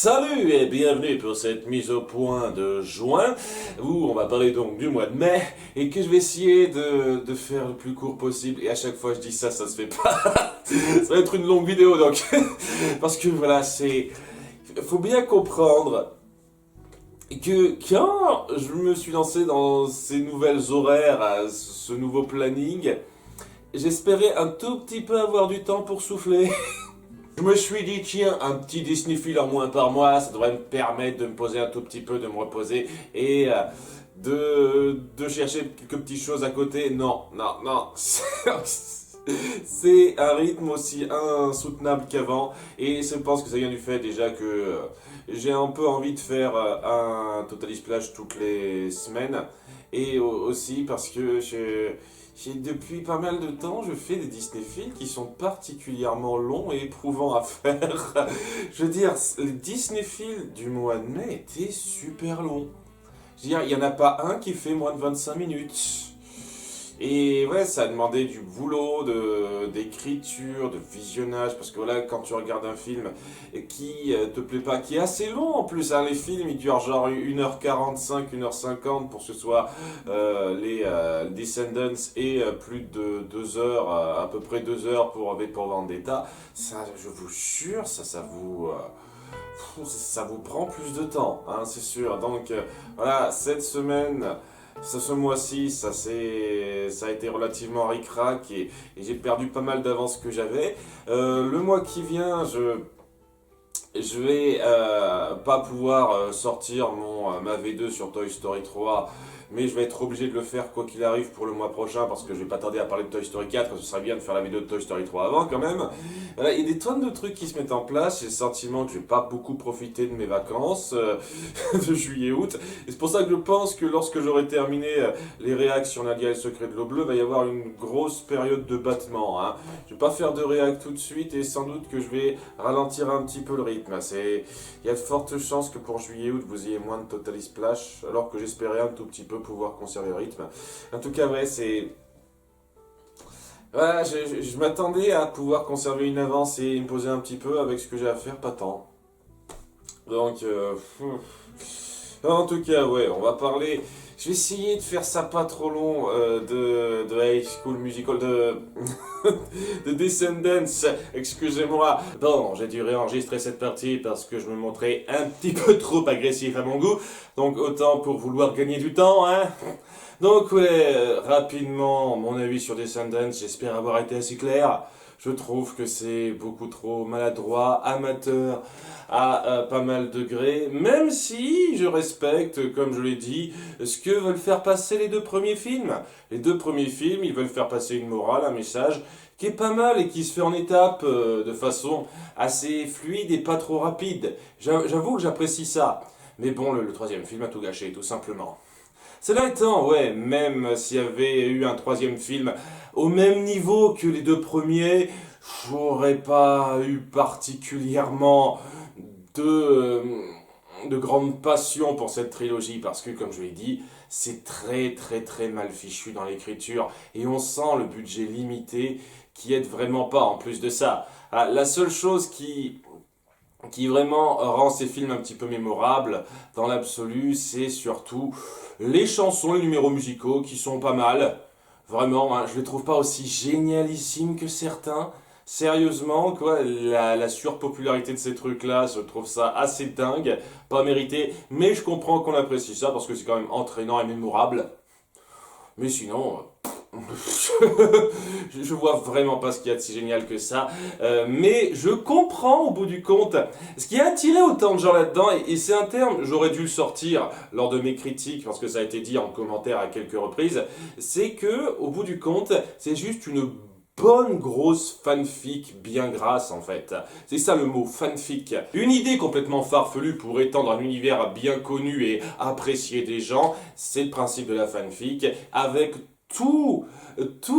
Salut et bienvenue pour cette mise au point de juin, où on va parler donc du mois de mai, et que je vais essayer de faire le plus court possible, et à chaque fois je dis ça, ça se fait pas. Ça va être une longue vidéo donc, parce que voilà, faut bien comprendre que quand je me suis lancé dans ces nouvelles horaires, à ce nouveau planning, j'espérais un tout petit peu avoir du temps pour souffler. Je me suis dit, tiens, un petit Disney film en moins par mois, ça devrait me permettre de me poser un tout petit peu, de me reposer et de chercher quelques petites choses à côté. Non, non, non. C'est un rythme aussi insoutenable qu'avant et je pense que ça vient du fait déjà que j'ai un peu envie de faire un Total Splash toutes les semaines et aussi parce que depuis pas mal de temps, je fais des Disney films qui sont particulièrement longs et éprouvants à faire. Je veux dire, les Disney films du mois de mai étaient super longs. Je veux dire, il n'y en a pas un qui fait moins de 25 minutes. Et ouais, ça a demandé du boulot, d'écriture, de visionnage, parce que voilà, quand tu regardes un film qui te plaît pas, qui est assez long en plus, hein, les films ils durent genre 1h45, 1h50 pour que ce soit les Descendants et plus de 2 heures, à peu près 2 heures pour V pour Vendetta, ça je vous jure, ça vous prend plus de temps, hein, c'est sûr. Donc voilà, cette semaine, ce mois-ci, ça a été relativement ric-rac et j'ai perdu pas mal d'avance que j'avais. Le mois qui vient, je vais pas pouvoir sortir ma V2 sur Toy Story 3, mais je vais être obligé de le faire quoi qu'il arrive pour le mois prochain parce que je vais pas tarder à parler de Toy Story 4, ce serait bien de faire la vidéo de Toy Story 3 avant quand même. Voilà, il y a des tonnes de trucs qui se mettent en place, j'ai le sentiment que je vais pas beaucoup profiter de mes vacances de juillet-août, et c'est pour ça que je pense que lorsque j'aurai terminé les réacs sur Nadia et le secret de l'eau bleue, il va y avoir une grosse période de battement, hein. Je vais pas faire de réac tout de suite et sans doute que je vais ralentir un petit peu le rythme. Il y a de fortes chances que pour juillet-août vous ayez moins de Total Splash, alors que j'espérais un tout petit peu pouvoir conserver le rythme. En tout cas, ouais, c'est... Voilà, je m'attendais à pouvoir conserver une avance et me poser un petit peu avec ce que j'ai à faire, pas tant. Donc, en tout cas, ouais, on va parler... Je vais essayer de faire ça pas trop long de High School Musical, de Descendants, excusez-moi. Bon, j'ai dû réenregistrer cette partie parce que je me montrais un petit peu trop agressif à mon goût, donc autant pour vouloir gagner du temps, hein. Donc ouais, rapidement, mon avis sur Descendants, j'espère avoir été assez clair. Je trouve que c'est beaucoup trop maladroit, amateur, à pas mal de degrés, même si je respecte, comme je l'ai dit, ce que veulent faire passer les deux premiers films. Les deux premiers films, ils veulent faire passer une morale, un message qui est pas mal et qui se fait en étapes de façon assez fluide et pas trop rapide. J'avoue que j'apprécie ça. Mais bon, le troisième film a tout gâché, tout simplement. Cela étant, ouais, même s'il y avait eu un troisième film au même niveau que les deux premiers, j'aurais pas eu particulièrement de, euh, de grande passion pour cette trilogie parce que, comme je l'ai dit, c'est très très très mal fichu dans l'écriture et on sent le budget limité qui aide vraiment pas en plus de ça. La seule chose qui vraiment rend ces films un petit peu mémorables dans l'absolu, c'est surtout les chansons, les numéros musicaux qui sont pas mal. Vraiment, hein, je les trouve pas aussi génialissimes que certains. Sérieusement, quoi, la surpopularité de ces trucs-là, je trouve ça assez dingue, pas mérité, mais je comprends qu'on apprécie ça parce que c'est quand même entraînant et mémorable. Mais sinon, je vois vraiment pas ce qu'il y a de si génial que ça. Mais je comprends au bout du compte ce qui a attiré autant de gens là-dedans. Et c'est un terme, j'aurais dû le sortir lors de mes critiques, parce que ça a été dit en commentaire à quelques reprises. C'est que, au bout du compte, c'est juste une bonne grosse fanfic bien grasse en fait. C'est ça le mot, fanfic. Une idée complètement farfelue pour étendre un univers bien connu et apprécié des gens, c'est le principe de la fanfic, avec tous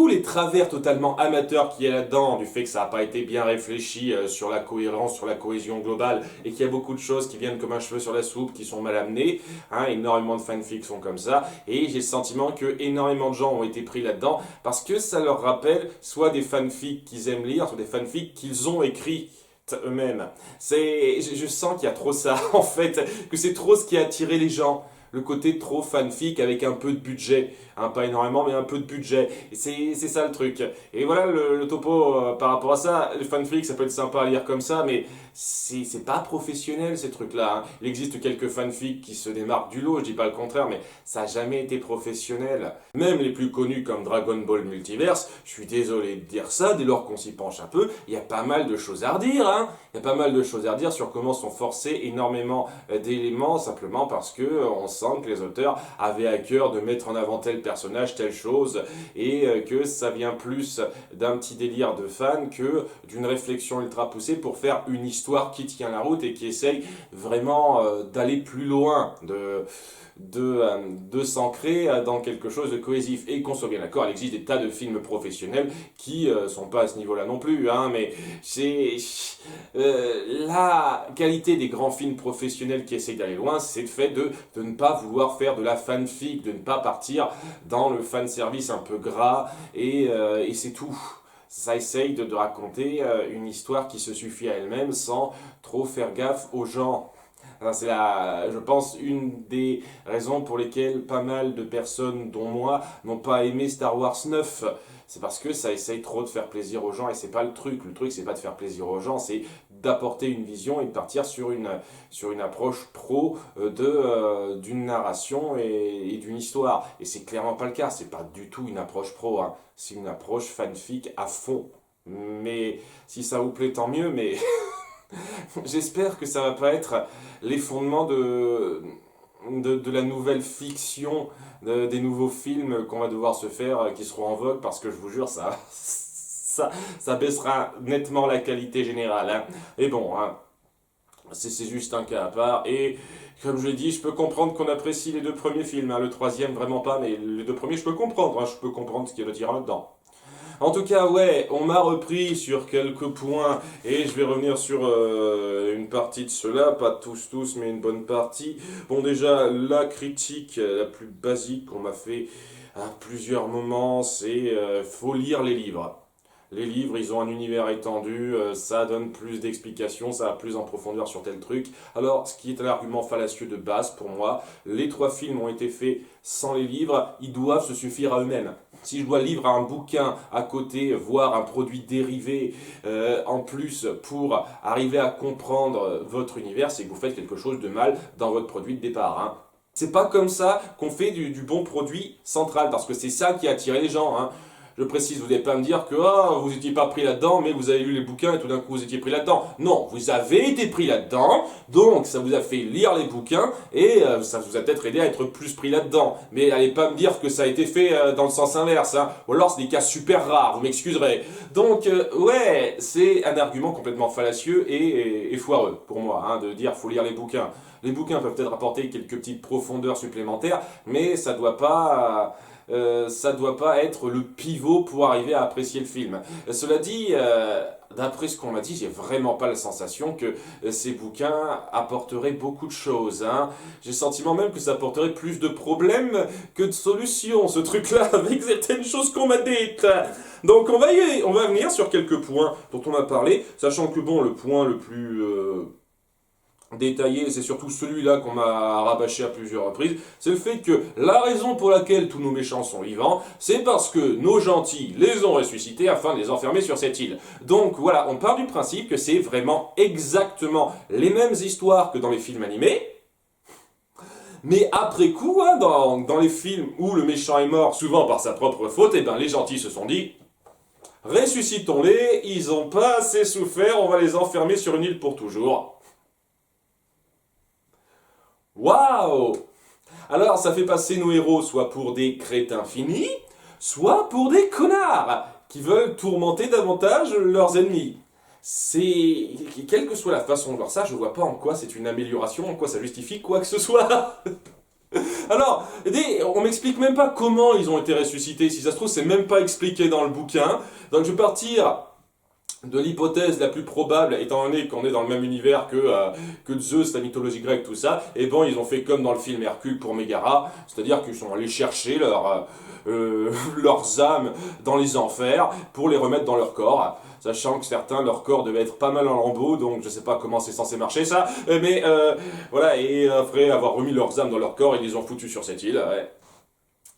les travers totalement amateurs qu'il y a là-dedans, du fait que ça n'a pas été bien réfléchi sur la cohérence, sur la cohésion globale, et qu'il y a beaucoup de choses qui viennent comme un cheveu sur la soupe, qui sont mal amenées, hein, énormément de fanfics sont comme ça, et j'ai le sentiment que énormément de gens ont été pris là-dedans, parce que ça leur rappelle soit des fanfics qu'ils aiment lire, soit des fanfics qu'ils ont écrits eux-mêmes. Je sens qu'il y a trop ça, en fait, que c'est trop ce qui a attiré les gens. Le côté trop fanfic avec un peu de budget. Hein, pas énormément, mais un peu de budget. Et c'est ça le truc. Et voilà le topo par rapport à ça. Le fanfic, ça peut être sympa à lire comme ça, mais c'est pas professionnel ces trucs-là. Hein. Il existe quelques fanfics qui se démarquent du lot, je dis pas le contraire, mais ça a jamais été professionnel. Même les plus connus comme Dragon Ball Multiverse, je suis désolé de dire ça, dès lors qu'on s'y penche un peu, il y a pas mal de choses à redire. Hein. Il y a pas mal de choses à redire sur comment sont forcés énormément d'éléments simplement parce que on sent que les auteurs avaient à cœur de mettre en avant tel personnage, telle chose, et que ça vient plus d'un petit délire de fan que d'une réflexion ultra poussée pour faire une histoire qui tient la route et qui essaye vraiment d'aller plus loin, de s'ancrer dans quelque chose de cohésif. Et qu'on soit bien d'accord, il existe des tas de films professionnels qui sont pas à ce niveau-là non plus, hein, mais c'est la qualité des grands films professionnels qui essayent d'aller loin, c'est le fait de ne pas vouloir faire de la fanfic, de ne pas partir dans le fanservice un peu gras, et c'est tout. Ça essaye de raconter une histoire qui se suffit à elle-même sans trop faire gaffe aux gens. C'est je pense, une des raisons pour lesquelles pas mal de personnes, dont moi, n'ont pas aimé Star Wars 9. C'est parce que ça essaye trop de faire plaisir aux gens et c'est pas le truc. Le truc, c'est pas de faire plaisir aux gens, c'est d'apporter une vision et de partir sur une approche pro d'une narration et d'une histoire. Et c'est clairement pas le cas, c'est pas du tout une approche pro, hein. C'est une approche fanfic à fond. Mais si ça vous plaît, tant mieux, mais j'espère que ça va pas être les fondements de la nouvelle fiction, des nouveaux films qu'on va devoir se faire, qui seront en vogue, parce que je vous jure, ça baissera nettement la qualité générale. Hein. Et bon, hein, c'est juste un cas à part. Et comme je l'ai dit, je peux comprendre qu'on apprécie les deux premiers films. Hein. Le troisième, vraiment pas, mais les deux premiers, je peux comprendre. Hein. Je peux comprendre ce qu'il y a de tirant là-dedans. En tout cas, ouais, on m'a repris sur quelques points et je vais revenir sur une partie de cela, pas tous, mais une bonne partie. Bon, déjà, la critique la plus basique qu'on m'a fait à plusieurs moments, c'est faut lire les livres. Les livres, ils ont un univers étendu, ça donne plus d'explications, ça va plus en profondeur sur tel truc. Alors, ce qui est un argument fallacieux de base pour moi, les 3 films ont été faits sans les livres, ils doivent se suffire à eux-mêmes. Si je dois lire un bouquin à côté, voire un produit dérivé en plus pour arriver à comprendre votre univers, c'est que vous faites quelque chose de mal dans votre produit de départ. Hein. C'est pas comme ça qu'on fait du bon produit central, parce que c'est ça qui a attiré les gens. Hein. Je précise, vous n'allez pas me dire que vous n'étiez pas pris là-dedans, mais vous avez lu les bouquins et tout d'un coup vous étiez pris là-dedans. Non, vous avez été pris là-dedans, donc ça vous a fait lire les bouquins et ça vous a peut-être aidé à être plus pris là-dedans. Mais n'allez pas me dire que ça a été fait dans le sens inverse, hein. Ou alors c'est des cas super rares, vous m'excuserez. Donc ouais, c'est un argument complètement fallacieux et foireux pour moi, hein, de dire faut lire les bouquins. Les bouquins peuvent peut-être apporter quelques petites profondeurs supplémentaires, mais ça doit pas être le pivot pour arriver à apprécier le film. Cela dit, d'après ce qu'on m'a dit, j'ai vraiment pas la sensation que ces bouquins apporteraient beaucoup de choses. Hein. J'ai le sentiment même que ça apporterait plus de problèmes que de solutions, ce truc-là, avec certaines choses qu'on m'a dites. Donc on va venir sur quelques points dont on a parlé, sachant que bon, le point le plus détaillé, c'est surtout celui-là qu'on m'a rabâché à plusieurs reprises, c'est le fait que la raison pour laquelle tous nos méchants sont vivants, c'est parce que nos gentils les ont ressuscités afin de les enfermer sur cette île. Donc voilà, on part du principe que c'est vraiment exactement les mêmes histoires que dans les films animés, mais après coup, hein, dans les films où le méchant est mort, souvent par sa propre faute, et ben les gentils se sont dit ressuscitons-les, ils ont pas assez souffert, on va les enfermer sur une île pour toujours. Waouh! Alors ça fait passer nos héros soit pour des crétins finis, soit pour des connards qui veulent tourmenter davantage leurs ennemis. Quelle que soit la façon de voir ça, je vois pas en quoi c'est une amélioration, en quoi ça justifie quoi que ce soit. Alors, on m'explique même pas comment ils ont été ressuscités, si ça se trouve c'est même pas expliqué dans le bouquin. Donc je vais partir de l'hypothèse la plus probable, étant donné qu'on est dans le même univers que Zeus, la mythologie grecque, tout ça, et bon, ils ont fait comme dans le film Hercule pour Mégara, c'est-à-dire qu'ils sont allés chercher leurs âmes dans les enfers pour les remettre dans leur corps. sachant que certains, leur corps devait être pas mal en lambeaux, donc je sais pas comment c'est censé marcher ça, mais voilà, et après avoir remis leurs âmes dans leur corps, ils les ont foutus sur cette île, ouais.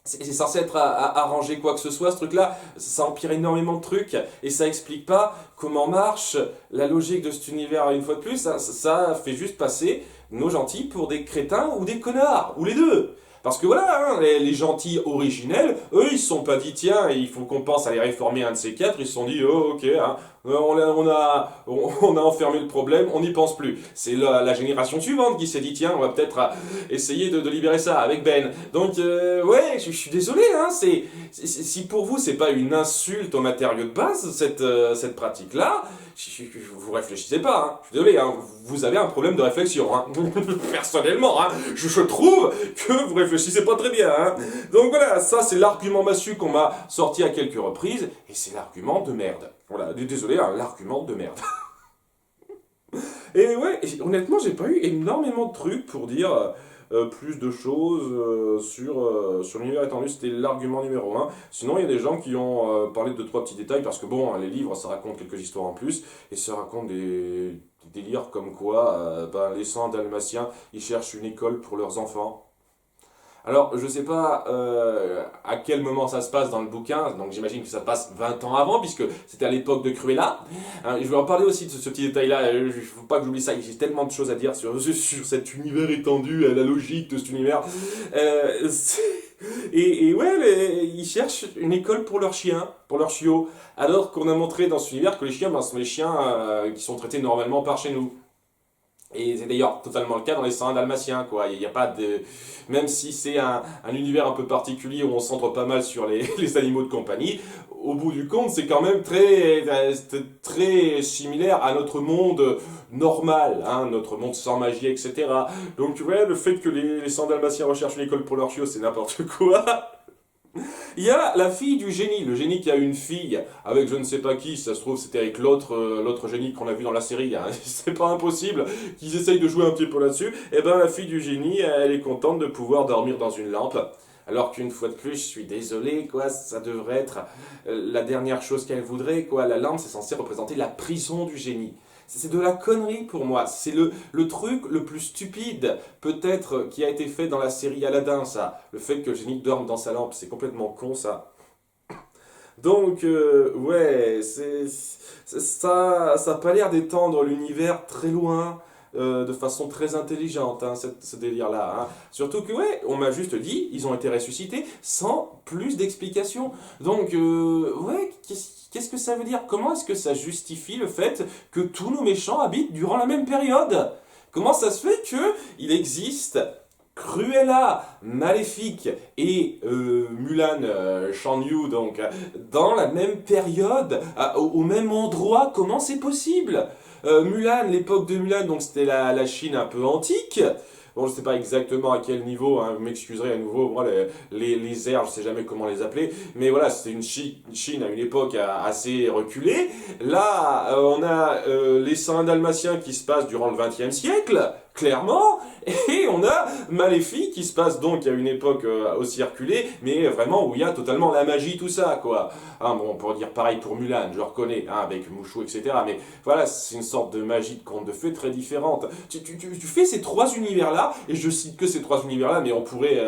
C'est censé être arrangé quoi que ce soit, ce truc-là, ça empire énormément de trucs, et ça explique pas comment marche la logique de cet univers une fois de plus, ça fait juste passer nos gentils pour des crétins ou des connards, ou les deux. Parce que voilà, hein, les gentils originels, eux, ils se sont pas dit, tiens, il faut qu'on pense à les réformer un de ces quatre, ils se sont dit, oh, ok, hein, on a enfermé le problème, on n'y pense plus. C'est la génération suivante qui s'est dit, tiens, on va peut-être essayer de libérer ça avec Ben. Donc, ouais, je suis désolé, hein, si pour vous, c'est pas une insulte au matériau de base, cette pratique-là, vous réfléchissez pas, hein. Je suis désolé, hein, vous avez un problème de réflexion, hein. Personnellement, hein, je trouve que vous réfléchissez pas très bien, hein. Donc voilà, ça c'est l'argument massu qu'on m'a sorti à quelques reprises, et c'est l'argument de merde. Voilà, désolé, hein, l'argument de merde. Et ouais, honnêtement, j'ai pas eu énormément de trucs pour dire plus de choses sur l'univers étendu. C'était l'argument numéro un. Sinon, il y a des gens qui ont parlé de deux, trois petits détails, parce que bon, les livres, ça raconte quelques histoires en plus, et ça raconte des délires comme quoi les 100 dalmatiens, ils cherchent une école pour leurs enfants. Alors, je sais pas à quel moment ça se passe dans le bouquin, donc j'imagine que ça passe 20 ans avant, puisque c'était à l'époque de Cruella. Je vais en parler aussi de ce petit détail-là, il ne faut pas que j'oublie ça, j'ai tellement de choses à dire sur cet univers étendu, la logique de cet univers. Et ouais, ils cherchent une école pour leurs chiens, pour leurs chiots, alors qu'on a montré dans cet univers que les chiens, sont les chiens qui sont traités normalement par chez nous. Et c'est d'ailleurs totalement le cas dans les 101 dalmatiens, quoi. Il n'y a pas de... Même si c'est un univers un peu particulier où on se centre pas mal sur les animaux de compagnie, au bout du compte, c'est quand même très similaire à notre monde normal, hein, notre monde sans magie, etc. Donc, ouais, le fait que les 100 dalmatiens recherchent une école pour leurs chiots, c'est n'importe quoi. Il y a la fille du génie, le génie qui a une fille avec je ne sais pas qui, si ça se trouve c'était avec l'autre génie qu'on a vu dans la série, hein. C'est pas impossible qu'ils essayent de jouer un petit peu là-dessus. Et ben la fille du génie, elle est contente de pouvoir dormir dans une lampe. Alors qu'une fois de plus, je suis désolé, quoi, ça devrait être la dernière chose qu'elle voudrait, quoi. La lampe, c'est censé représenter la prison du génie. C'est de la connerie pour moi. C'est le truc le plus stupide, peut-être, qui a été fait dans la série Aladdin, ça. Le fait que le génie dorme dans sa lampe, c'est complètement con, ça. Donc, ouais, ça a pas l'air d'étendre l'univers très loin, de façon très intelligente, hein, ce délire-là. Hein. Surtout que, ouais, on m'a juste dit, ils ont été ressuscités sans plus d'explications. Donc, ouais, qu'est-ce que ça veut dire? Comment est-ce que ça justifie le fait que tous nos méchants habitent durant la même période? Comment ça se fait qu'il existe Cruella, Maléfique et Mulan, Shan Yu, donc, dans la même période, au même endroit? Comment c'est possible? Mulan, l'époque de Mulan, donc c'était la Chine un peu antique. Bon, je sais pas exactement à quel niveau, hein, vous m'excuserez à nouveau, moi les airs, je sais jamais comment les appeler, mais voilà, c'était une Chine à une époque assez reculée. Là, on a les 101 dalmatiens qui se passent durant le XXe siècle, clairement, et on a Maléfique qui se passe donc à une époque aussi reculée, mais vraiment où il y a totalement la magie, tout ça, quoi. Hein, bon, on pourrait dire pareil pour Mulan, je reconnais, hein, avec Mouchou, etc., mais voilà, c'est une sorte de magie de conte de fées très différente. Tu fais ces trois univers-là, et je cite que ces trois univers-là, mais on pourrait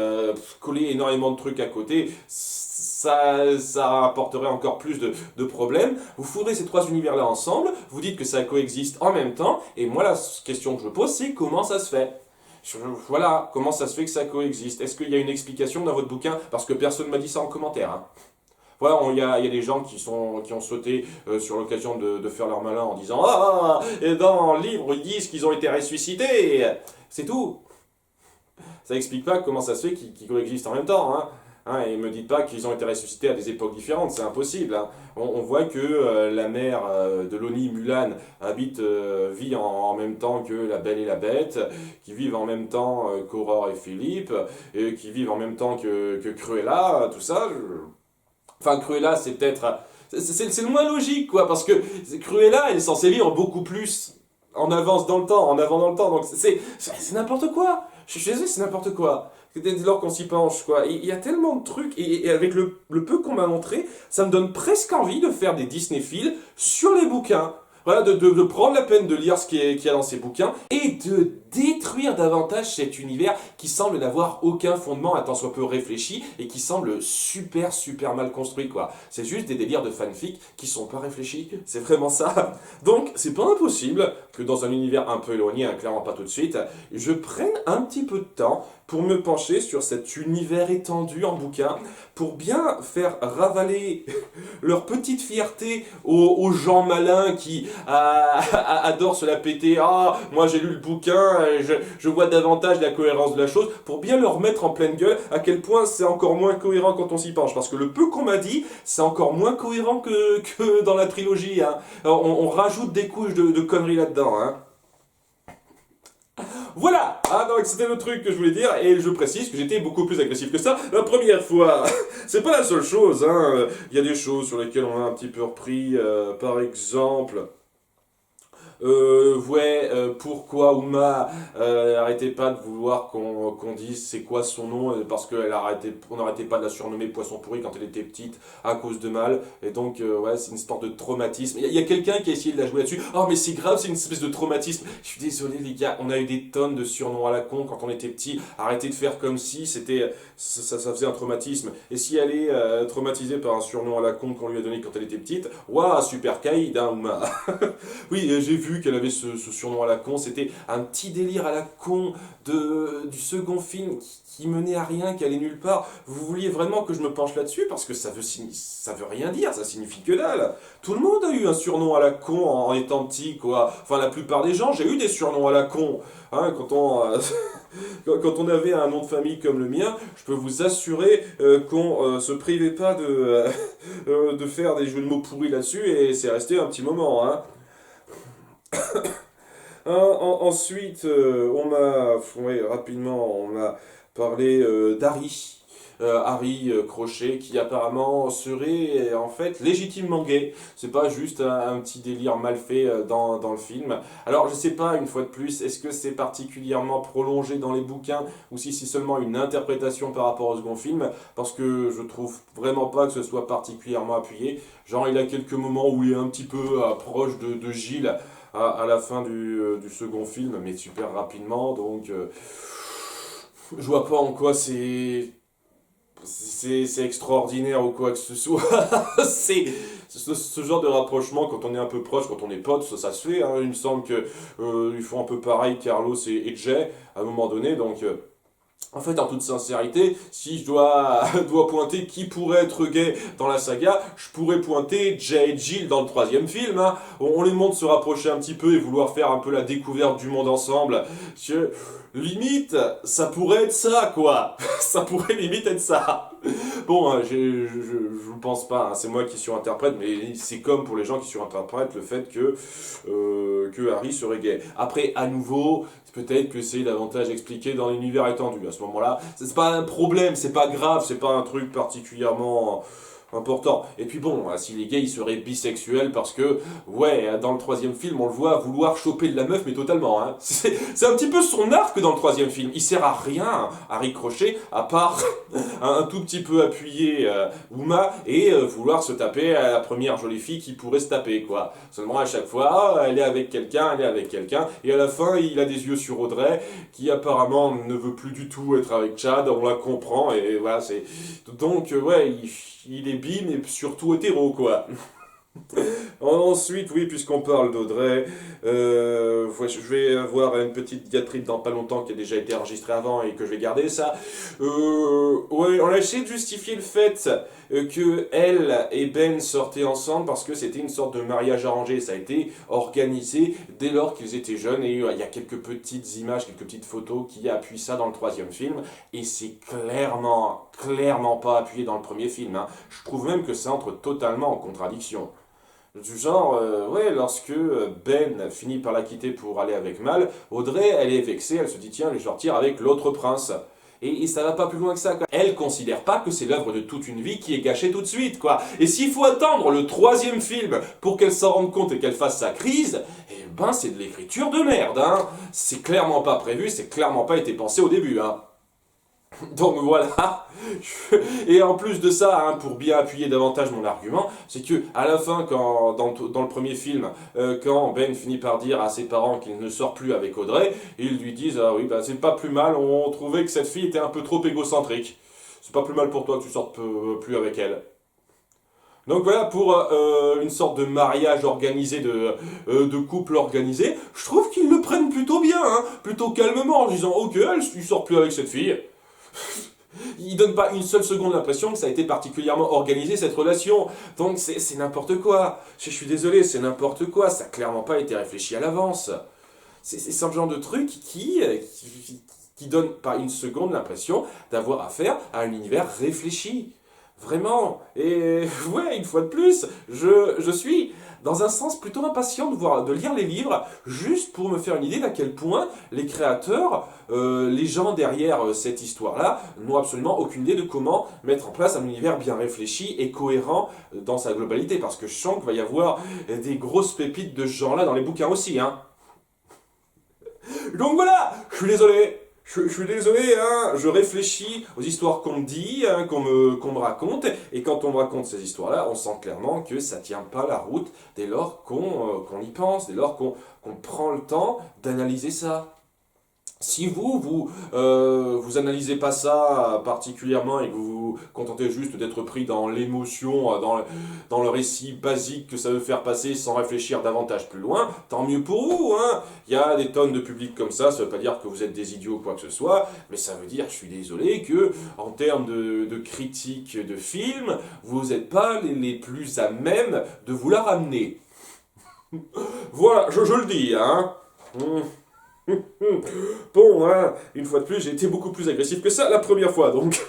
coller énormément de trucs à côté, ça apporterait encore plus de problèmes. Vous fourrez ces trois univers-là ensemble, vous dites que ça coexiste en même temps, et moi la question que je pose, c'est comment ça se fait? Voilà, comment ça se fait que ça coexiste? Est-ce qu'il y a une explication dans votre bouquin? Parce que personne ne m'a dit ça en commentaire, hein. Voilà, il y a des gens qui ont sauté sur l'occasion de faire leur malin en disant «Ah, et dans le livre, ils disent qu'ils ont été ressuscités!» C'est tout. Ça explique pas comment ça se fait qu'ils coexistent en même temps, hein. Hein, et ne me dites pas qu'ils ont été ressuscités à des époques différentes, c'est impossible. Hein. On voit que la mère de Loni, Mulan, vit en même temps que la Belle et la Bête, qui vivent en même temps qu'Aurore et Philippe, et qui vivent en même temps que Cruella, tout ça. Enfin, Cruella, c'est peut-être... C'est le moins logique, quoi, parce que Cruella, elle est censée vivre beaucoup plus en avance dans le temps, en avant dans le temps, donc c'est n'importe quoi. Je suis désolé, c'est n'importe quoi. Dès lors qu'on s'y penche, quoi. Il y a tellement de trucs, et avec le peu qu'on m'a montré, ça me donne presque envie de faire des Disney-files sur les bouquins. Voilà, de prendre la peine de lire qu'il y a dans ces bouquins et de détruire davantage cet univers qui semble n'avoir aucun fondement, un tant soit peu réfléchi, et qui semble super mal construit, quoi. C'est juste des délires de fanfic qui sont pas réfléchis, c'est vraiment ça. Donc, c'est pas impossible que dans un univers un peu éloigné, hein, clairement pas tout de suite, je prenne un petit peu de temps pour me pencher sur cet univers étendu en bouquin, pour bien faire ravaler leur petite fierté aux gens malins qui adorent se la péter. Ah, moi j'ai lu le bouquin, je vois davantage la cohérence de la chose, pour bien leur mettre en pleine gueule à quel point c'est encore moins cohérent quand on s'y penche. Parce que le peu qu'on m'a dit, c'est encore moins cohérent que dans la trilogie. Hein. On rajoute des couches de conneries là-dedans. Hein. Voilà, ah, donc c'était le truc que je voulais dire, et je précise que j'étais beaucoup plus agressif que ça la première fois. C'est pas la seule chose, hein. Il y a des choses sur lesquelles on a un petit peu repris, par exemple... pourquoi Uma arrêtait pas de vouloir qu'on dise c'est quoi son nom, parce on n'arrêtait pas de la surnommer Poisson Pourri quand elle était petite à cause de Mal, et donc ouais, c'est une sorte de traumatisme. Il y a quelqu'un qui a essayé de la jouer là-dessus. Oh mais c'est grave, c'est une espèce de traumatisme. Je suis désolé les gars, on a eu des tonnes de surnoms à la con quand on était petit. Arrêtez de faire comme si ça faisait un traumatisme. Et si elle est traumatisée par un surnom à la con qu'on lui a donné quand elle était petite, waouh, super caïd, hein, Uma. Oui, j'ai vu qu'elle avait ce surnom à la con, c'était un petit délire à la con du second film qui menait à rien, qui allait nulle part. Vous vouliez vraiment que je me penche là-dessus parce que ça veut rien dire, ça signifie que dalle. Tout le monde a eu un surnom à la con en étant petit, quoi. Enfin, la plupart des gens, j'ai eu des surnoms à la con. Hein, quand on avait un nom de famille comme le mien, je peux vous assurer qu'on se privait pas de faire des jeux de mots pourris là-dessus, et c'est resté un petit moment, hein. Ensuite, rapidement, on m'a parlé d'Harry. Harry Crochet, qui apparemment serait en fait légitimement gay. C'est pas juste un petit délire mal fait dans le film. Alors je sais pas, une fois de plus, est-ce que c'est particulièrement prolongé dans les bouquins ou si c'est seulement une interprétation par rapport au second film, parce que je trouve vraiment pas que ce soit particulièrement appuyé. Genre il a quelques moments où il est un petit peu proche de Gilles à la fin du second film, mais super rapidement, donc je vois pas en quoi c'est extraordinaire ou quoi que ce soit. C'est ce genre de rapprochement quand on est un peu proche, quand on est potes, ça se fait. Hein. Il me semble que ils font un peu pareil, Carlos et Jay, à un moment donné. Donc, en fait, en toute sincérité, si je dois pointer qui pourrait être gay dans la saga, je pourrais pointer Jay et Jill dans le troisième film. Hein. On les montre se rapprocher un petit peu et vouloir faire un peu la découverte du monde ensemble. Limite, ça pourrait être ça, quoi. Ça pourrait limite être ça. Bon, hein, je pense pas, hein, c'est moi qui surinterprète, mais c'est comme pour les gens qui surinterprètent le fait que Harry serait gay. Après, à nouveau, peut-être que c'est davantage expliqué dans l'univers étendu. À ce moment-là, c'est pas un problème, c'est pas grave, c'est pas un truc particulièrement important. Et puis bon, s'il est gay, il serait bisexuel parce que, ouais, dans le troisième film, on le voit vouloir choper de la meuf, mais totalement. Hein. C'est un petit peu son arc dans le troisième film. Il sert à rien, Harry Crochet, à part un tout petit peu appuyer Uma et vouloir se taper à la première jolie fille qui pourrait se taper, quoi. Seulement à chaque fois, elle est avec quelqu'un, et à la fin, il a des yeux sur Audrey, qui apparemment ne veut plus du tout être avec Chad, on la comprend, et voilà, c'est... Donc, ouais, il est bi, mais surtout hétéro, quoi. Ensuite, oui, puisqu'on parle d'Audrey, je vais avoir une petite diatribe dans pas longtemps qui a déjà été enregistrée avant et que je vais garder ça. Ouais, on a essayé de justifier le fait que elle et Ben sortaient ensemble parce que c'était une sorte de mariage arrangé. Ça a été organisé dès lors qu'ils étaient jeunes, et il y a quelques petites images, quelques petites photos qui appuient ça dans le troisième film, et c'est clairement pas appuyé dans le premier film. Hein. Je trouve même que ça entre totalement en contradiction. Du genre, ouais, lorsque Ben finit par la quitter pour aller avec Mal, Audrey, elle est vexée, elle se dit tiens, je vais sortir avec l'autre prince. Et ça va pas plus loin que ça, quoi. Elle considère pas que c'est l'œuvre de toute une vie qui est gâchée tout de suite, quoi. Et s'il faut attendre le 3e film pour qu'elle s'en rende compte et qu'elle fasse sa crise, eh ben c'est de l'écriture de merde, hein. C'est clairement pas prévu, c'est clairement pas été pensé au début, hein. Donc voilà, et en plus de ça, hein, pour bien appuyer davantage mon argument, c'est que à la fin, dans le premier film, quand Ben finit par dire à ses parents qu'il ne sort plus avec Audrey, ils lui disent ah oui, bah, c'est pas plus mal, on trouvait que cette fille était un peu trop égocentrique. C'est pas plus mal pour toi que tu sortes plus avec elle. Donc voilà, pour une sorte de mariage organisé, de couple organisé, je trouve qu'ils le prennent plutôt bien, hein, plutôt calmement, en disant ok, il sort plus avec cette fille. Il donne pas une seule seconde l'impression que ça a été particulièrement organisé cette relation. Donc c'est n'importe quoi. Je suis désolé, c'est n'importe quoi. Ça a clairement pas été réfléchi à l'avance. C'est ce genre de truc qui donne pas une seconde l'impression d'avoir affaire à un univers réfléchi. Vraiment. Et ouais, une fois de plus, je suis dans un sens plutôt impatient de lire les livres, juste pour me faire une idée d'à quel point les créateurs, les gens derrière cette histoire-là, n'ont absolument aucune idée de comment mettre en place un univers bien réfléchi et cohérent dans sa globalité. Parce que je sens qu'il va y avoir des grosses pépites de ce genre-là dans les bouquins aussi, hein. Donc voilà, je suis désolé. Je suis désolé, hein, je réfléchis aux histoires qu'on me dit, hein, qu'on me raconte, et quand on me raconte ces histoires-là, on sent clairement que ça tient pas la route dès lors qu'on y pense, dès lors qu'on prend le temps d'analyser ça. Si vous analysez pas ça particulièrement et que vous vous contentez juste d'être pris dans l'émotion, dans le récit basique que ça veut faire passer sans réfléchir davantage plus loin, tant mieux pour vous, hein. Il y a des tonnes de publics comme ça veut pas dire que vous êtes des idiots ou quoi que ce soit, mais ça veut dire, je suis désolé, que en termes de critique de films, vous n'êtes pas les plus à même de vous la ramener. Voilà, je le dis, hein. Bon, hein, une fois de plus, j'ai été beaucoup plus agressif que ça la première fois, donc.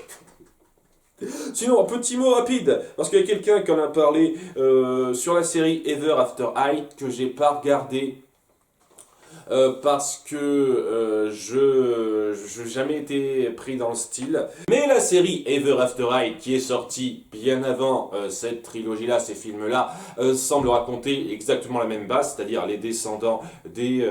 Sinon, un petit mot rapide, parce qu'il y a quelqu'un qui en a parlé sur la série Ever After High, que j'ai pas regardé, parce que je n'ai jamais été pris dans le style. Mais la série Ever After High, qui est sortie bien avant cette trilogie-là, ces films-là, semble raconter exactement la même base, c'est-à-dire les descendants des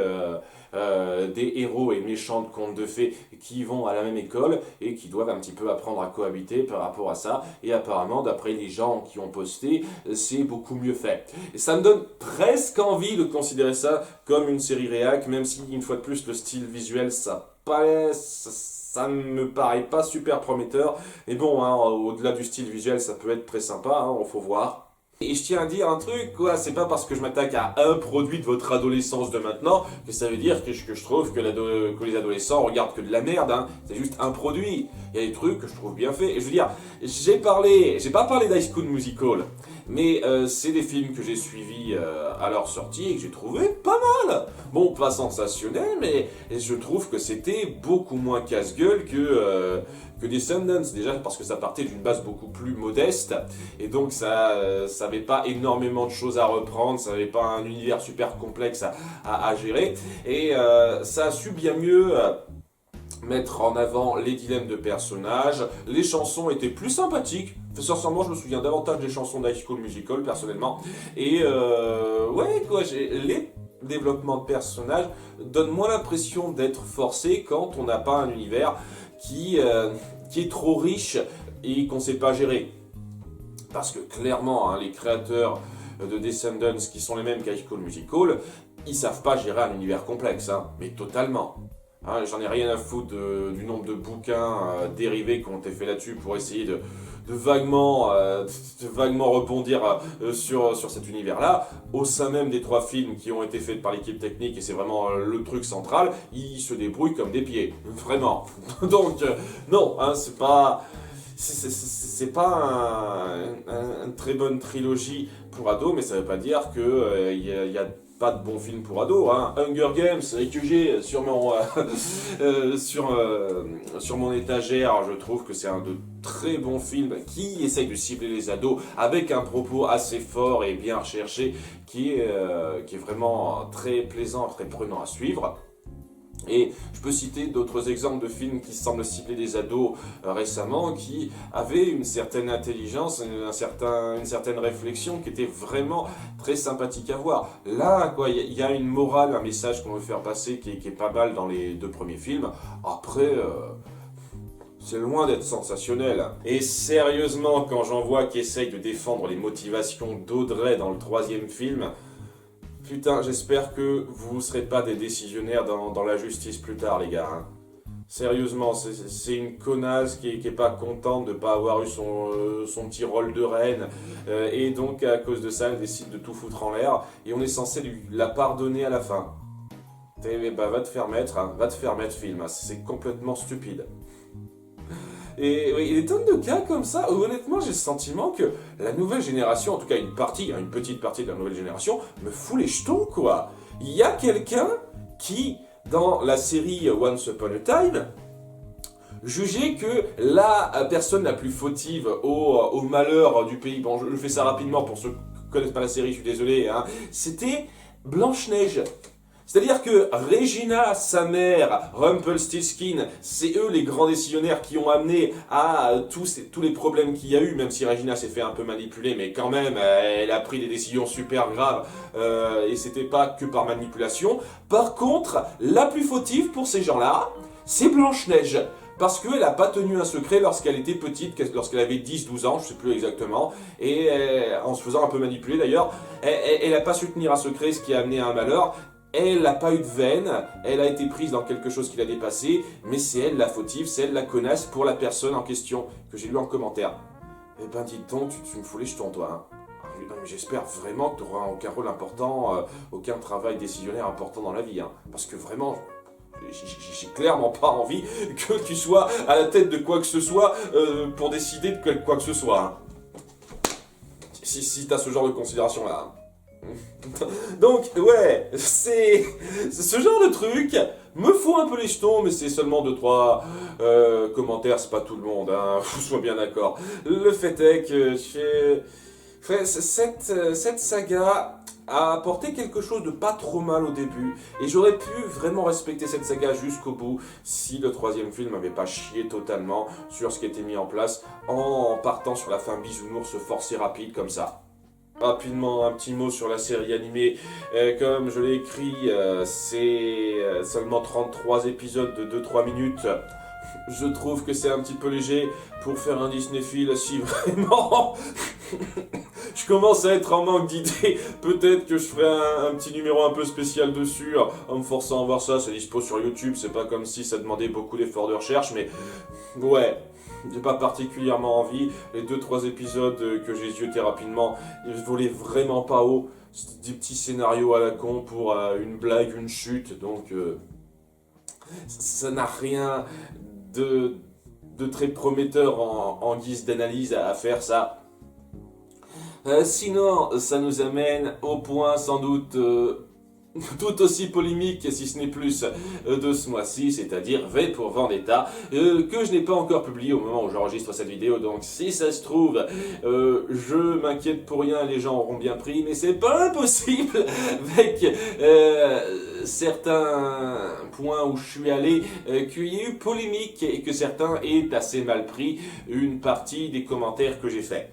héros et méchants de contes de fées qui vont à la même école et qui doivent un petit peu apprendre à cohabiter par rapport à ça. Et apparemment, d'après les gens qui ont posté, c'est beaucoup mieux fait. Et ça me donne presque envie de considérer ça comme une série réac, même si, une fois de plus, le style visuel, ça ne me paraît pas super prometteur. Mais bon, hein, au-delà du style visuel, ça peut être très sympa, hein, faut voir. Et je tiens à dire un truc, quoi, c'est pas parce que je m'attaque à un produit de votre adolescence de maintenant que ça veut dire que je trouve que les adolescents regardent que de la merde, hein. C'est juste un produit. Il y a des trucs que je trouve bien faits. Et je veux dire, j'ai pas parlé d'High School Musical, mais c'est des films que j'ai suivis à leur sortie et que j'ai trouvé pas mal. Bon, pas sensationnel, mais je trouve que c'était beaucoup moins casse-gueule que Descendants, déjà parce que ça partait d'une base beaucoup plus modeste, et donc ça avait pas énormément de choses à reprendre, ça avait pas un univers super complexe à gérer, et ça a su bien mieux mettre en avant les dilemmes de personnages, les chansons étaient plus sympathiques. Sincèrement, je me souviens davantage des chansons d'High School Musical, personnellement, et ouais, quoi, les développements de personnages donnent moins l'impression d'être forcés quand on n'a pas un univers qui est trop riche et qu'on ne sait pas gérer. Parce que clairement, hein, les créateurs de Descendants, qui sont les mêmes qu'High School Musical, ils savent pas gérer un univers complexe, hein, mais totalement. Hein, j'en ai rien à foutre du nombre de bouquins dérivés qui ont été faits là-dessus pour essayer de vaguement rebondir sur cet univers-là. Au sein même des 3 films qui ont été faits par l'équipe technique, et c'est vraiment le truc central, ils se débrouillent comme des pieds. Vraiment. Donc, non, hein, c'est pas une très bonne trilogie pour ados, mais ça veut pas dire que y a pas de bons films pour ados, hein. Hunger Games, que j'ai sur mon étagère, je trouve que c'est un de très bons films qui essaye de cibler les ados avec un propos assez fort et bien recherché qui est vraiment très plaisant, très prenant à suivre. Et je peux citer d'autres exemples de films qui semblent cibler des ados récemment, qui avaient une certaine intelligence, une certaine réflexion qui était vraiment très sympathique à voir. Là, quoi, il y a une morale, un message qu'on veut faire passer qui est pas mal dans les 2 premiers films. Après, c'est loin d'être sensationnel. Et sérieusement, quand j'en vois qui essayent de défendre les motivations d'Audrey dans le 3e film, putain, j'espère que vous ne serez pas des décisionnaires dans la justice plus tard, les gars. Hein. Sérieusement, c'est une connasse qui est pas contente de pas avoir eu son petit rôle de reine. Et donc, à cause de ça, elle décide de tout foutre en l'air. Et on est censé la pardonner à la fin. Bah, va te faire mettre, hein, film. Hein, c'est complètement stupide. Et oui, il y a des tonnes de cas comme ça où honnêtement j'ai le sentiment que la nouvelle génération, en tout cas une petite partie de la nouvelle génération, me fout les jetons quoi. Il y a quelqu'un qui, dans la série Once Upon a Time, jugeait que la personne la plus fautive au malheur du pays, bon je fais ça rapidement pour ceux qui ne connaissent pas la série, je suis désolé, hein, c'était Blanche-Neige. C'est-à-dire que Regina, sa mère, Rumpelstiltskin, c'est eux les grands décisionnaires qui ont amené à tous les problèmes qu'il y a eu, même si Regina s'est fait un peu manipuler, mais quand même, elle a pris des décisions super graves, et c'était pas que par manipulation. Par contre, la plus fautive pour ces gens-là, c'est Blanche-Neige. Parce qu'elle n'a pas tenu un secret lorsqu'elle était petite, lorsqu'elle avait 10-12 ans, je ne sais plus exactement, et en se faisant un peu manipuler d'ailleurs, elle n'a pas su tenir un secret, ce qui a amené à un malheur. Elle n'a pas eu de veine, elle a été prise dans quelque chose qui l'a dépassé, mais c'est elle la fautive, c'est elle la connasse pour la personne en question, que j'ai lu en commentaire. Eh ben dis donc, tu me fous les jetons toi. Hein. J'espère vraiment que tu n'auras aucun rôle important, aucun travail décisionnaire important dans la vie. Hein. Parce que vraiment, j'ai clairement pas envie que tu sois à la tête de quoi que ce soit pour décider de quoi que ce soit. Hein. Si tu as ce genre de considération là. Hein. Donc, ouais, c'est ce genre de truc me fout un peu les jetons, mais c'est seulement 2-3 commentaires, c'est pas tout le monde, hein, sois bien d'accord. Le fait est que cette saga a apporté quelque chose de pas trop mal au début, et j'aurais pu vraiment respecter cette saga jusqu'au bout si le 3e film n'avait pas chié totalement sur ce qui était mis en place en partant sur la fin bisounours forcé rapide comme ça. Rapidement, un petit mot sur la série animée. Comme je l'ai écrit, c'est seulement 33 épisodes de 2-3 minutes. Je trouve que c'est un petit peu léger pour faire un Disney-fil si vraiment je commence à être en manque d'idées. Peut-être que je ferai un petit numéro un peu spécial dessus en me forçant à voir ça. C'est dispo sur YouTube, c'est pas comme si ça demandait beaucoup d'efforts de recherche, mais ouais. J'ai pas particulièrement envie. Les 2-3 épisodes que j'ai ziotés rapidement, ils volaient vraiment pas haut. C'était des petits scénarios à la con pour une blague, une chute. Donc ça n'a rien de très prometteur en guise d'analyse à faire ça. Sinon, ça nous amène au point sans doute tout aussi polémique, si ce n'est plus, de ce mois-ci, c'est-à-dire V pour Vendetta, que je n'ai pas encore publié au moment où j'enregistre cette vidéo, donc si ça se trouve, je m'inquiète pour rien, les gens auront bien pris, mais c'est pas impossible avec certains points où je suis allé, qu'il y ait eu polémique et que certains aient assez mal pris une partie des commentaires que j'ai faits.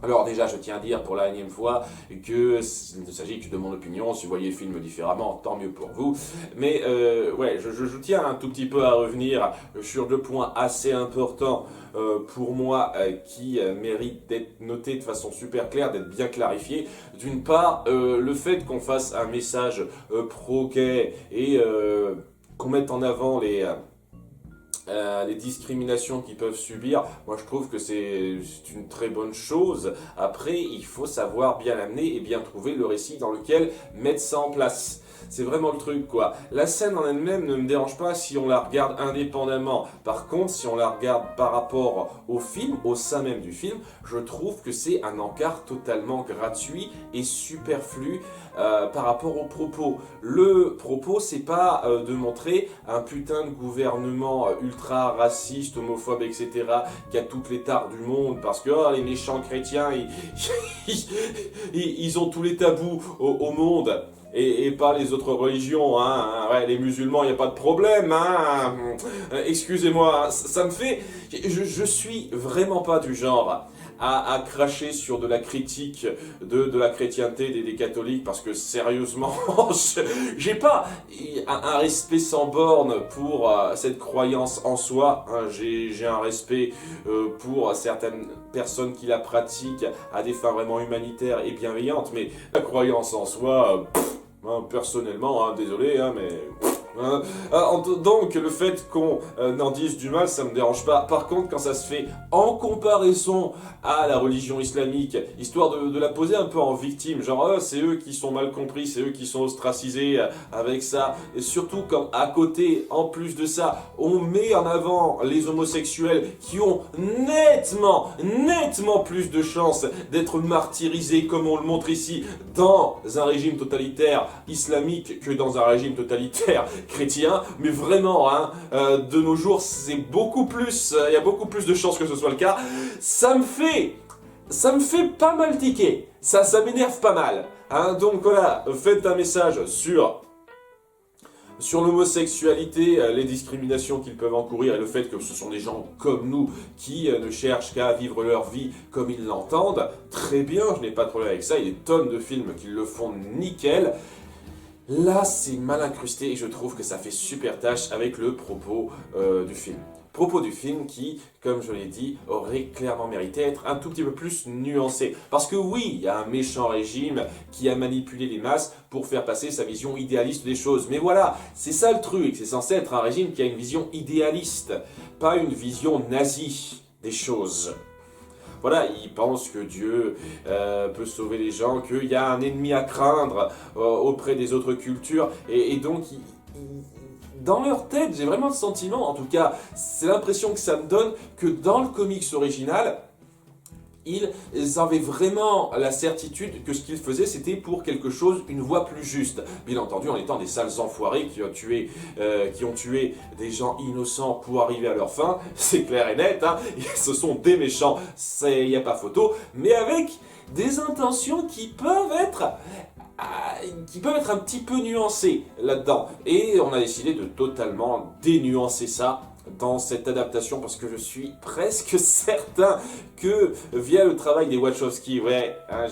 Alors déjà, je tiens à dire pour la énième fois que il ne s'agit que de mon opinion. Si vous voyez le film différemment, tant mieux pour vous. Mais ouais, je tiens un tout petit peu à revenir sur 2 points assez importants pour moi qui méritent d'être notés de façon super claire, d'être bien clarifiés. D'une part, le fait qu'on fasse un message pro-gay et qu'on mette en avant les discriminations qu'ils peuvent subir, moi je trouve que c'est une très bonne chose. Après, il faut savoir bien l'amener et bien trouver le récit dans lequel mettre ça en place. C'est vraiment le truc quoi. La scène en elle-même ne me dérange pas si on la regarde indépendamment. Par contre, si on la regarde par rapport au film, au sein même du film, je trouve que c'est un encart totalement gratuit et superflu par rapport au propos. Le propos, c'est pas de montrer un putain de gouvernement ultra raciste, homophobe, etc. qui a toutes les tares du monde parce que les méchants chrétiens, ils ont tous les tabous au monde. et pas les autres religions, hein. Ouais, les musulmans, il n'y a pas de problème, hein. Excusez-moi, ça me fait... Je suis vraiment pas du genre à cracher sur de la critique de la chrétienté des catholiques, parce que sérieusement, j'ai pas un respect sans borne pour cette croyance en soi, hein. J'ai un respect pour certaines personnes qui la pratiquent à des fins vraiment humanitaires et bienveillantes, mais la croyance en soi, hein, personnellement, hein, désolé, hein, mais... Hein. Donc le fait qu'on en dise du mal, ça me dérange pas. Par contre, quand ça se fait en comparaison à la religion islamique, histoire de la poser un peu en victime, genre c'est eux qui sont mal compris, c'est eux qui sont ostracisés avec ça, et surtout quand à côté, en plus de ça, on met en avant les homosexuels qui ont nettement plus de chances d'être martyrisés, comme on le montre ici, dans un régime totalitaire islamique que dans un régime totalitaire chrétien, mais vraiment, hein, de nos jours, c'est beaucoup plus, il y a beaucoup plus de chances que ce soit le cas. Ça me fait pas mal tiquer, ça m'énerve pas mal, hein. Donc voilà, faites un message sur l'homosexualité, les discriminations qu'ils peuvent encourir et le fait que ce sont des gens comme nous qui ne cherchent qu'à vivre leur vie comme ils l'entendent. Très bien, je n'ai pas de problème avec ça, il y a des tonnes de films qui le font nickel. Là, c'est mal incrusté et je trouve que ça fait super tâche avec le propos du film. Propos du film qui, comme je l'ai dit, aurait clairement mérité d'être un tout petit peu plus nuancé. Parce que oui, il y a un méchant régime qui a manipulé les masses pour faire passer sa vision idéaliste des choses. Mais voilà, c'est ça le truc, c'est censé être un régime qui a une vision idéaliste, pas une vision nazie des choses. Voilà, ils pensent que Dieu peut sauver les gens, qu'il y a un ennemi à craindre auprès des autres cultures, et donc dans leur tête, j'ai vraiment le sentiment, en tout cas, c'est l'impression que ça me donne, que dans le comics original, ils avaient vraiment la certitude que ce qu'ils faisaient, c'était pour quelque chose, une voie plus juste. Bien entendu, en étant des sales enfoirés qui ont tué des gens innocents pour arriver à leur fin, c'est clair et net, hein, ce sont des méchants, il n'y a pas photo, mais avec des intentions qui peuvent être un petit peu nuancées là-dedans. Et on a décidé de totalement dénuancer ça dans cette adaptation, parce que je suis presque certain que via le travail des Wachowski, ouais, hein,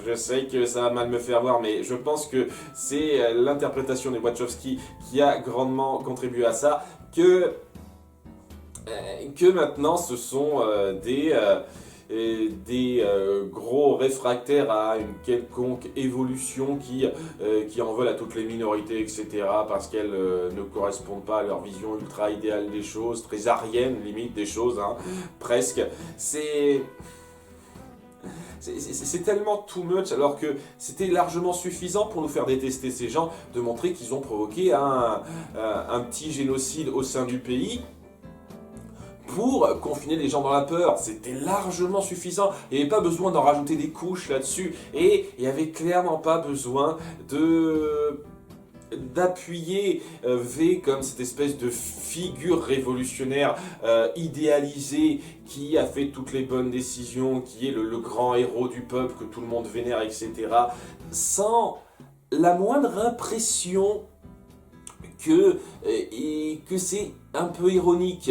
je sais que ça va mal me faire voir, mais je pense que c'est l'interprétation des Wachowski qui a grandement contribué à ça, que maintenant ce sont des gros réfractaires à une quelconque évolution qui en veulent à toutes les minorités, etc. parce qu'elles ne correspondent pas à leur vision ultra idéale des choses, très arienne limite des choses, hein, presque. C'est tellement too much, alors que c'était largement suffisant pour nous faire détester ces gens, de montrer qu'ils ont provoqué un petit génocide au sein du pays, pour confiner les gens dans la peur. C'était largement suffisant. Il n'y avait pas besoin d'en rajouter des couches là-dessus. Et il n'y avait clairement pas besoin d'appuyer V comme cette espèce de figure révolutionnaire idéalisée qui a fait toutes les bonnes décisions, qui est le grand héros du peuple que tout le monde vénère, etc. Sans la moindre impression que c'est un peu ironique,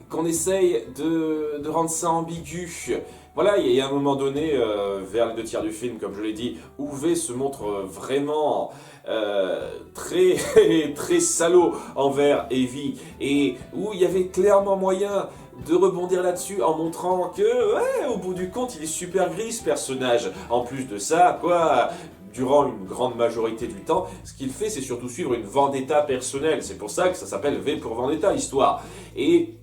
qu'on essaye de rendre ça ambigu. Voilà, il y a un moment donné, vers les 2/3 du film, comme je l'ai dit, où V se montre vraiment très, très salaud envers Evie, et où il y avait clairement moyen de rebondir là-dessus en montrant que, ouais, au bout du compte, il est super gris ce personnage. En plus de ça, quoi... Durant une grande majorité du temps, ce qu'il fait, c'est surtout suivre une vendetta personnelle. C'est pour ça que ça s'appelle V pour Vendetta, l'histoire. Et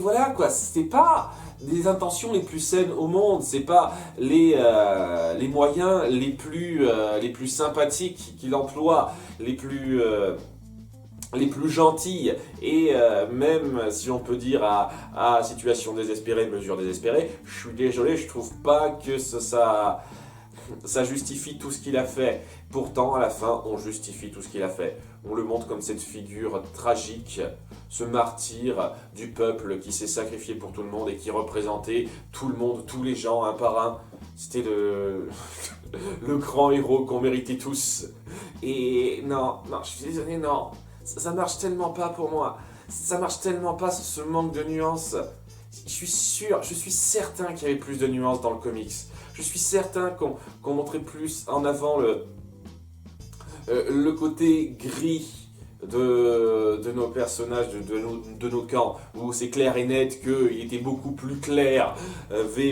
voilà, quoi. C'est pas des intentions les plus saines au monde. C'est pas les moyens les plus sympathiques qu'il emploie, les plus gentilles, et même si on peut dire à situation désespérée, mesure désespérée, je suis désolé, je trouve pas que ça justifie tout ce qu'il a fait. Pourtant, à la fin, on justifie tout ce qu'il a fait. On le montre comme cette figure tragique, ce martyr du peuple qui s'est sacrifié pour tout le monde et qui représentait tout le monde, tous les gens, un par un. C'était le grand héros qu'on méritait tous. Et non, je suis désolé, non, ça marche tellement pas pour moi. Ça marche tellement pas ce manque de nuances. Je suis certain qu'il y avait plus de nuances dans le comics. Je suis certain qu'on montrait plus en avant le côté gris de nos personnages, de nos camps, où c'est clair et net qu'il était beaucoup plus clair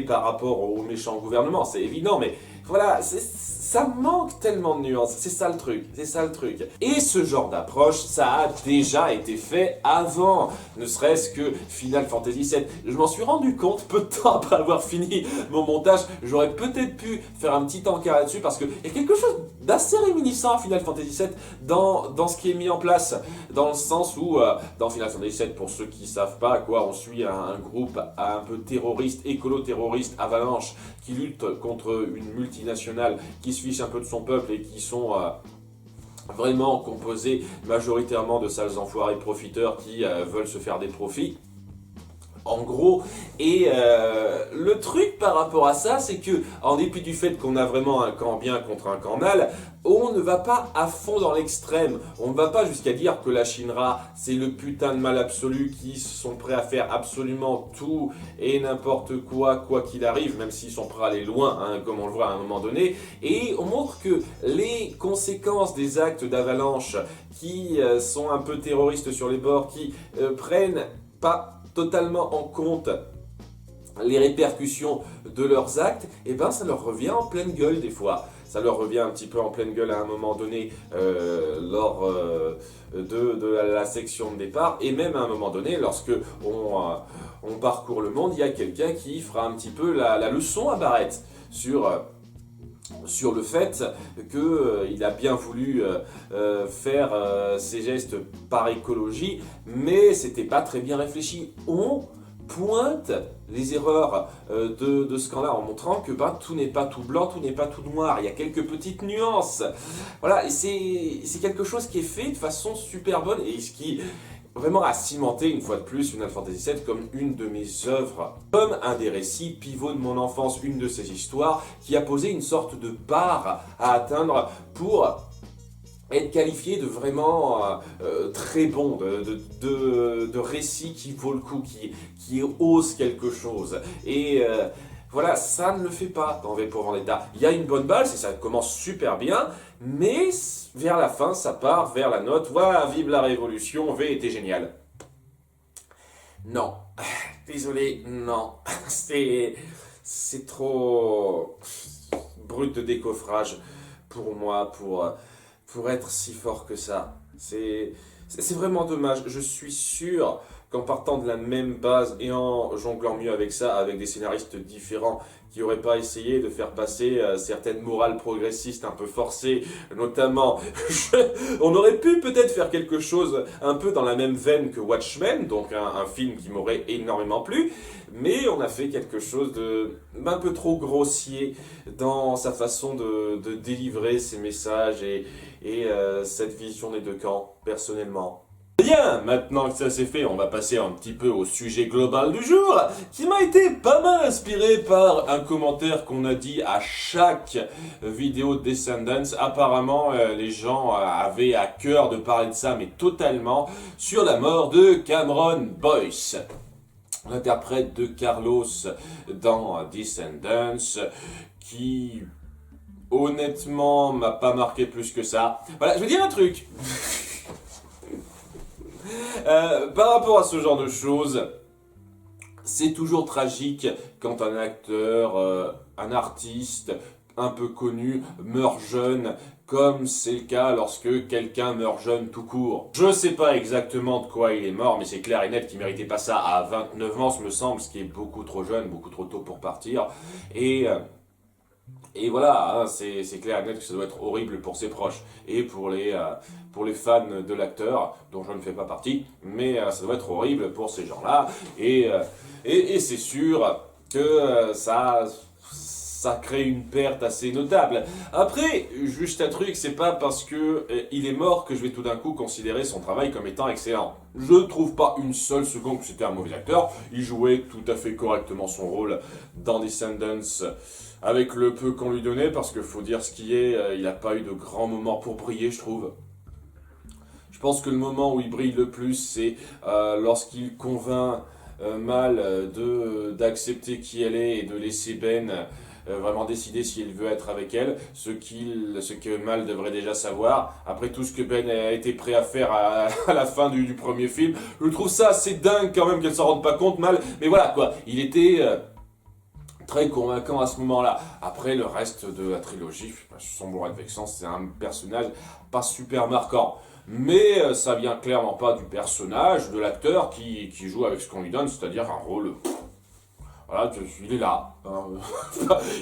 par rapport au méchant gouvernement, c'est évident, mais voilà, ça manque tellement de nuances, c'est ça le truc. Et ce genre d'approche, ça a déjà été fait avant, ne serait-ce que Final Fantasy VII. Je m'en suis rendu compte peu de temps après avoir fini mon montage, j'aurais peut-être pu faire un petit encart là-dessus, parce qu'il y a quelque chose d'assez réminiscent à Final Fantasy VII dans ce qui est mis en place, dans le sens où, dans Final Fantasy VII, pour ceux qui ne savent pas, on suit un groupe un peu terroriste, écolo-terroriste, Avalanche, qui lutte contre une multinationale qui se fiche un peu de son peuple et qui sont vraiment composés majoritairement de sales enfoirés profiteurs qui veulent se faire des profits. En gros, et le truc par rapport à ça, c'est que, en dépit du fait qu'on a vraiment un camp bien contre un camp mal, on ne va pas à fond dans l'extrême. On ne va pas jusqu'à dire que la Shinra, c'est le putain de mal absolu qui sont prêts à faire absolument tout et n'importe quoi, quoi qu'il arrive, même s'ils sont prêts à aller loin, hein, comme on le voit à un moment donné. Et on montre que les conséquences des actes d'Avalanche qui sont un peu terroristes sur les bords, qui prennent pas totalement en compte les répercussions de leurs actes, et ben ça leur revient en pleine gueule des fois. Ça leur revient un petit peu en pleine gueule à un moment donné lors de la section de départ, et même à un moment donné, lorsque on parcourt le monde, il y a quelqu'un qui fera un petit peu la leçon à Barrett sur le fait qu'il a bien voulu faire ses gestes par écologie, mais c'était pas très bien réfléchi. On pointe les erreurs de ce camp-là en montrant que tout n'est pas tout blanc, tout n'est pas tout noir, il y a quelques petites nuances. Voilà, et c'est quelque chose qui est fait de façon super bonne et ce qui vraiment a cimenté une fois de plus Final Fantasy VII comme une de mes œuvres, comme un des récits pivots de mon enfance, une de ces histoires qui a posé une sorte de barre à atteindre pour être qualifié de vraiment très bon, de récit qui vaut le coup, qui ose quelque chose. Et voilà, ça ne le fait pas dans V pour Vendetta. Il y a une bonne base et ça commence super bien, mais vers la fin, ça part vers la note. Voilà, vive la révolution, V était génial. Non, désolé, non, c'est trop brut de décoffrage pour moi, pour être si fort que ça. C'est vraiment dommage. Je suis sûr qu'en partant de la même base et en jonglant mieux avec ça, avec des scénaristes différents qui n'auraient pas essayé de faire passer certaines morales progressistes un peu forcées, notamment, on aurait pu peut-être faire quelque chose un peu dans la même veine que Watchmen, donc un film qui m'aurait énormément plu, mais on a fait quelque chose d'un peu trop grossier dans sa façon de délivrer ses messages et cette vision des deux camps, personnellement. Bien, maintenant que ça c'est fait, on va passer un petit peu au sujet global du jour, qui m'a été pas mal inspiré par un commentaire qu'on a dit à chaque vidéo de Descendants. Apparemment, les gens avaient à cœur de parler de ça, mais totalement, sur la mort de Cameron Boyce, l'interprète de Carlos dans Descendants, qui honnêtement m'a pas marqué plus que ça. Voilà, je vais dire un truc. Par rapport à ce genre de choses, c'est toujours tragique quand un acteur, un artiste un peu connu meurt jeune, comme c'est le cas lorsque quelqu'un meurt jeune tout court. Je sais pas exactement de quoi il est mort, mais c'est clair et net qu'il méritait pas ça à 29 ans, me semble, ce qui est beaucoup trop jeune, beaucoup trop tôt pour partir. Et voilà, hein, c'est clair et net que ça doit être horrible pour ses proches et pour les fans de l'acteur, dont je ne fais pas partie, mais ça doit être horrible pour ces gens-là. Et c'est sûr que ça ça crée une perte assez notable. Après, juste un truc, c'est pas parce que il est mort que je vais tout d'un coup considérer son travail comme étant excellent. Je trouve pas une seule seconde que c'était un mauvais acteur. Il jouait tout à fait correctement son rôle dans Descendants avec le peu qu'on lui donnait, parce qu'il faut dire ce qui est, il n'a pas eu de grands moments pour briller, je trouve. Je pense que le moment où il brille le plus, c'est lorsqu'il convainc Mal d'accepter qui elle est et de laisser Ben vraiment décider si elle veut être avec elle, ce que Mal devrait déjà savoir. Après tout ce que Ben a été prêt à faire à la fin du premier film, je trouve ça assez dingue quand même qu'elle s'en rende pas compte, Mal. Mais voilà quoi, il était très convaincant à ce moment-là. Après le reste de la trilogie, sans vouloir être vexant, c'est un personnage pas super marquant. Mais ça vient clairement pas du personnage, de l'acteur qui joue avec ce qu'on lui donne, c'est-à-dire un rôle. Voilà, il est là.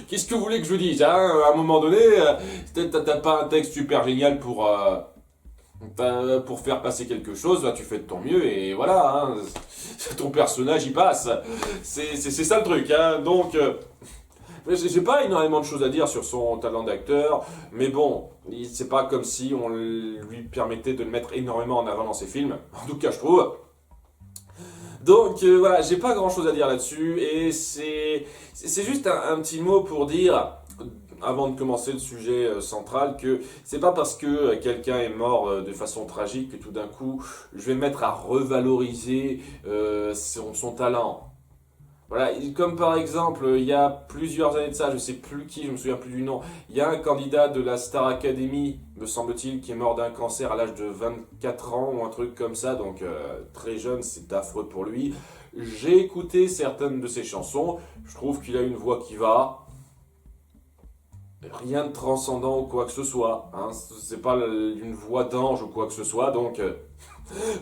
Qu'est-ce que vous voulez que je dise, hein? À un moment donné, t'as pas un texte super génial pour faire passer quelque chose, là, tu fais de ton mieux et voilà, hein, ton personnage il passe. C'est ça le truc, hein. Donc, j'ai pas énormément de choses à dire sur son talent d'acteur, mais bon, c'est pas comme si on lui permettait de le mettre énormément en avant dans ses films, en tout cas je trouve. Donc voilà, j'ai pas grand chose à dire là-dessus, et c'est juste un petit mot pour dire, avant de commencer le sujet central, que c'est pas parce que quelqu'un est mort de façon tragique que tout d'un coup je vais me mettre à revaloriser son talent. Voilà, comme par exemple, il y a plusieurs années de ça, je sais plus qui, je me souviens plus du nom, il y a un candidat de la Star Academy, me semble-t-il, qui est mort d'un cancer à l'âge de 24 ans ou un truc comme ça, donc très jeune, c'est affreux pour lui. J'ai écouté certaines de ses chansons, je trouve qu'il a une voix qui va, rien de transcendant ou quoi que ce soit, hein, c'est pas une voix d'ange ou quoi que ce soit, donc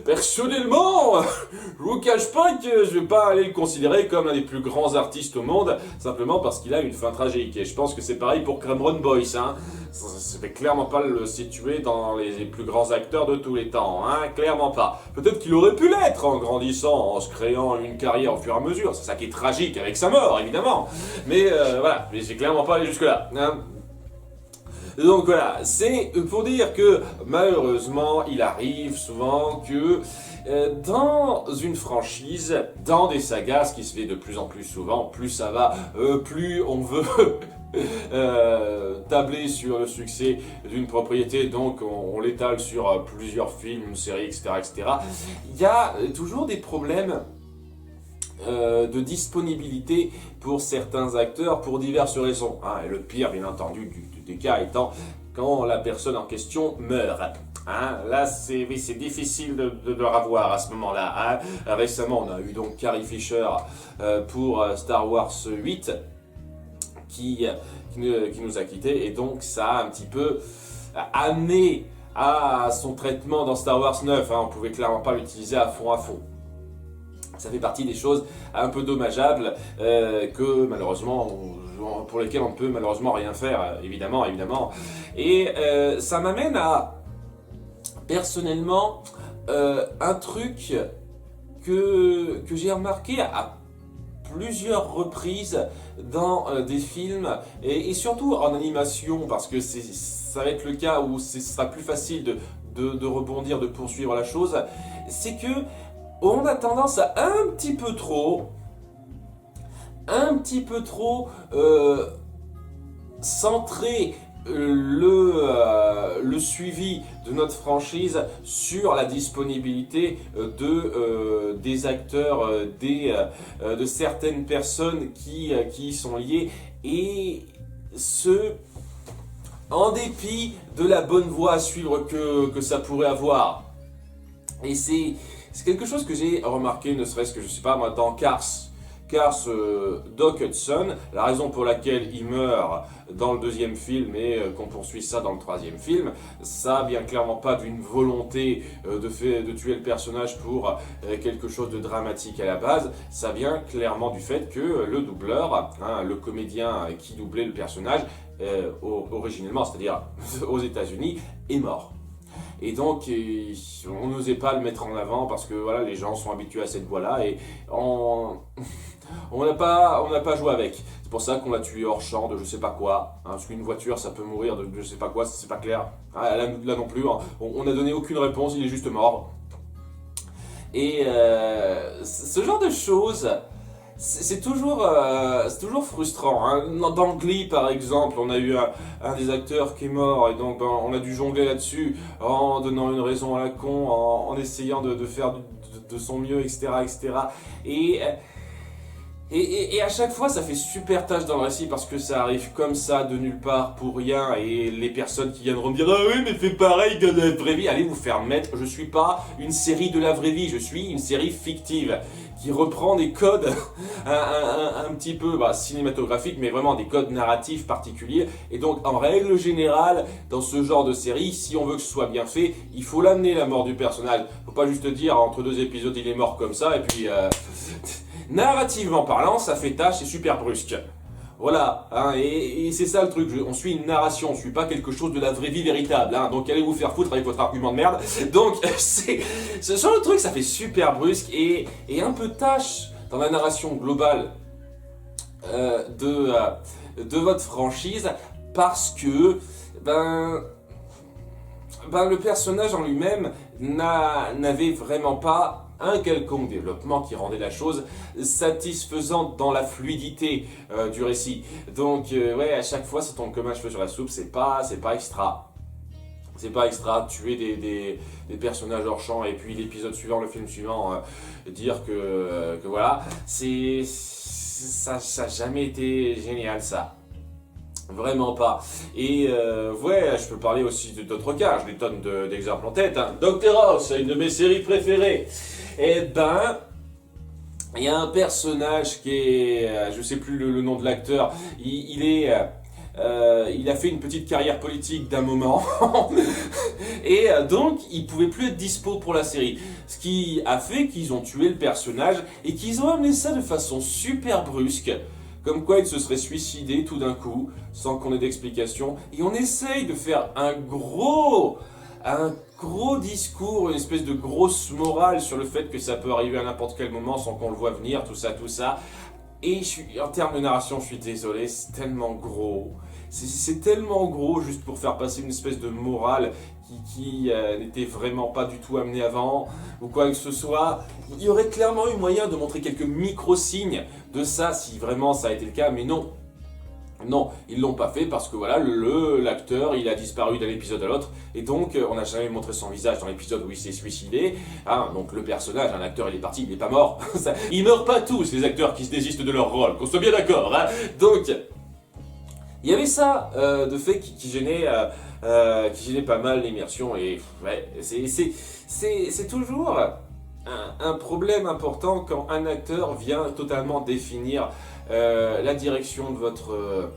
personnellement, je vous cache pas que je vais pas aller le considérer comme l'un des plus grands artistes au monde, simplement parce qu'il a une fin tragique. Et je pense que c'est pareil pour Cameron Boyce, hein. Ça fait clairement pas le situer dans les plus grands acteurs de tous les temps, hein, clairement pas. Peut-être qu'il aurait pu l'être en grandissant, en se créant une carrière au fur et à mesure. C'est ça qui est tragique avec sa mort, évidemment. Mais voilà, mais j'ai clairement pas allé jusque-là, hein. Donc voilà, c'est pour dire que malheureusement, il arrive souvent que dans une franchise, dans des sagas, ce qui se fait de plus en plus souvent, plus ça va, plus on veut tabler sur le succès d'une propriété, donc on l'étale sur plusieurs films, séries, etc., etc. Il y a toujours des problèmes de disponibilité pour certains acteurs pour diverses raisons, hein. Et le pire, bien entendu, des cas étant quand la personne en question meurt. Hein, là, c'est difficile de le revoir à ce moment-là. Hein. Récemment, on a eu donc Carrie Fisher pour Star Wars 8 qui nous a quittés, et donc ça a un petit peu amené à son traitement dans Star Wars 9. Hein. On pouvait clairement pas l'utiliser à fond. Ça fait partie des choses un peu dommageables que malheureusement pour lesquelles on ne peut malheureusement rien faire, évidemment. Et ça m'amène à personnellement un truc que j'ai remarqué à plusieurs reprises dans des films et surtout en animation, parce que ça va être le cas où ce sera plus facile de rebondir, de poursuivre la chose. C'est que on a tendance à un petit peu trop centrer le suivi de notre franchise sur la disponibilité des acteurs, de certaines personnes qui y sont liées, et ce, en dépit de la bonne voie à suivre que ça pourrait avoir. Et c'est quelque chose que j'ai remarqué, ne serait-ce que, je sais pas moi, dans Cars, Doc Hudson, la raison pour laquelle il meurt dans le deuxième film et qu'on poursuit ça dans le troisième film, ça vient clairement pas d'une volonté de tuer le personnage pour quelque chose de dramatique à la base, ça vient clairement du fait que le doubleur, hein, le comédien qui doublait le personnage originellement, c'est-à-dire aux États-Unis, est mort. Et donc, on n'osait pas le mettre en avant parce que voilà, les gens sont habitués à cette voix-là. Et On n'a pas joué avec. C'est pour ça qu'on l'a tué hors champ de je sais pas quoi. Hein, parce qu'une voiture, ça peut mourir de je sais pas quoi, c'est pas clair. Ah, là non plus, hein. On n'a donné aucune réponse, il est juste mort. Et ce genre de choses, c'est toujours frustrant. Hein. Dans Glee, par exemple, on a eu un des acteurs qui est mort, et donc on a dû jongler là-dessus en donnant une raison à la con, en essayant de faire de son mieux, etc. etc. Et à chaque fois, ça fait super tâche dans le récit parce que ça arrive comme ça, de nulle part, pour rien. Et les personnes qui viendront me dire ah oui, mais fais pareil que la vraie vie. Allez vous faire mettre. Je suis pas une série de la vraie vie, je suis une série fictive qui reprend des codes un petit peu cinématographiques, mais vraiment des codes narratifs particuliers. Et donc, en règle générale, dans ce genre de série, si on veut que ce soit bien fait, il faut l'amener la mort du personnage. Faut pas juste dire entre 2 épisodes il est mort comme ça et puis. Narrativement parlant, ça fait tâche, c'est super brusque. Voilà, hein, et c'est ça le truc, on suit une narration, on suit pas quelque chose de la vraie vie véritable, hein, donc allez vous faire foutre avec votre argument de merde. Donc, ce genre de truc, ça fait super brusque et un peu tâche dans la narration globale de votre franchise, parce que, le personnage en lui-même n'avait vraiment pas un quelconque développement qui rendait la chose satisfaisante dans la fluidité du récit. Donc ouais, à chaque fois ça tombe comme un cheveu sur la soupe, c'est pas extra. C'est pas extra, tuer des personnages hors champ et puis l'épisode suivant, le film suivant, dire que voilà, ça a jamais été génial ça. Vraiment pas. Et ouais, je peux parler aussi d'autres cas, j'ai des tonnes d'exemples en tête. Hein. Dr House, une de mes séries préférées. Eh ben, il y a un personnage qui est, je sais plus le nom de l'acteur, il a fait une petite carrière politique d'un moment et donc il pouvait plus être dispo pour la série. Ce qui a fait qu'ils ont tué le personnage et qu'ils ont amené ça de façon super brusque. Comme quoi il se serait suicidé tout d'un coup, sans qu'on ait d'explication. Et on essaye de faire un gros discours, une espèce de grosse morale sur le fait que ça peut arriver à n'importe quel moment sans qu'on le voit venir, tout ça. Et en termes de narration, je suis désolé, c'est tellement gros. C'est tellement gros juste pour faire passer une espèce de morale qui n'était vraiment pas du tout amenée avant, ou quoi que ce soit. Il y aurait clairement eu moyen de montrer quelques micro-signes de ça, si vraiment ça a été le cas, mais non. Non, ils l'ont pas fait parce que voilà, l'acteur, il a disparu d'un épisode à l'autre, et donc on n'a jamais montré son visage dans l'épisode où il s'est suicidé. Hein, donc le personnage, un acteur, il est parti, il n'est pas mort. Ils meurent pas tous, les acteurs qui se désistent de leur rôle, qu'on soit bien d'accord. Hein. Donc, il y avait ça de fait qui gênait pas mal l'immersion, et ouais, c'est toujours un problème important quand un acteur vient totalement définir la direction de votre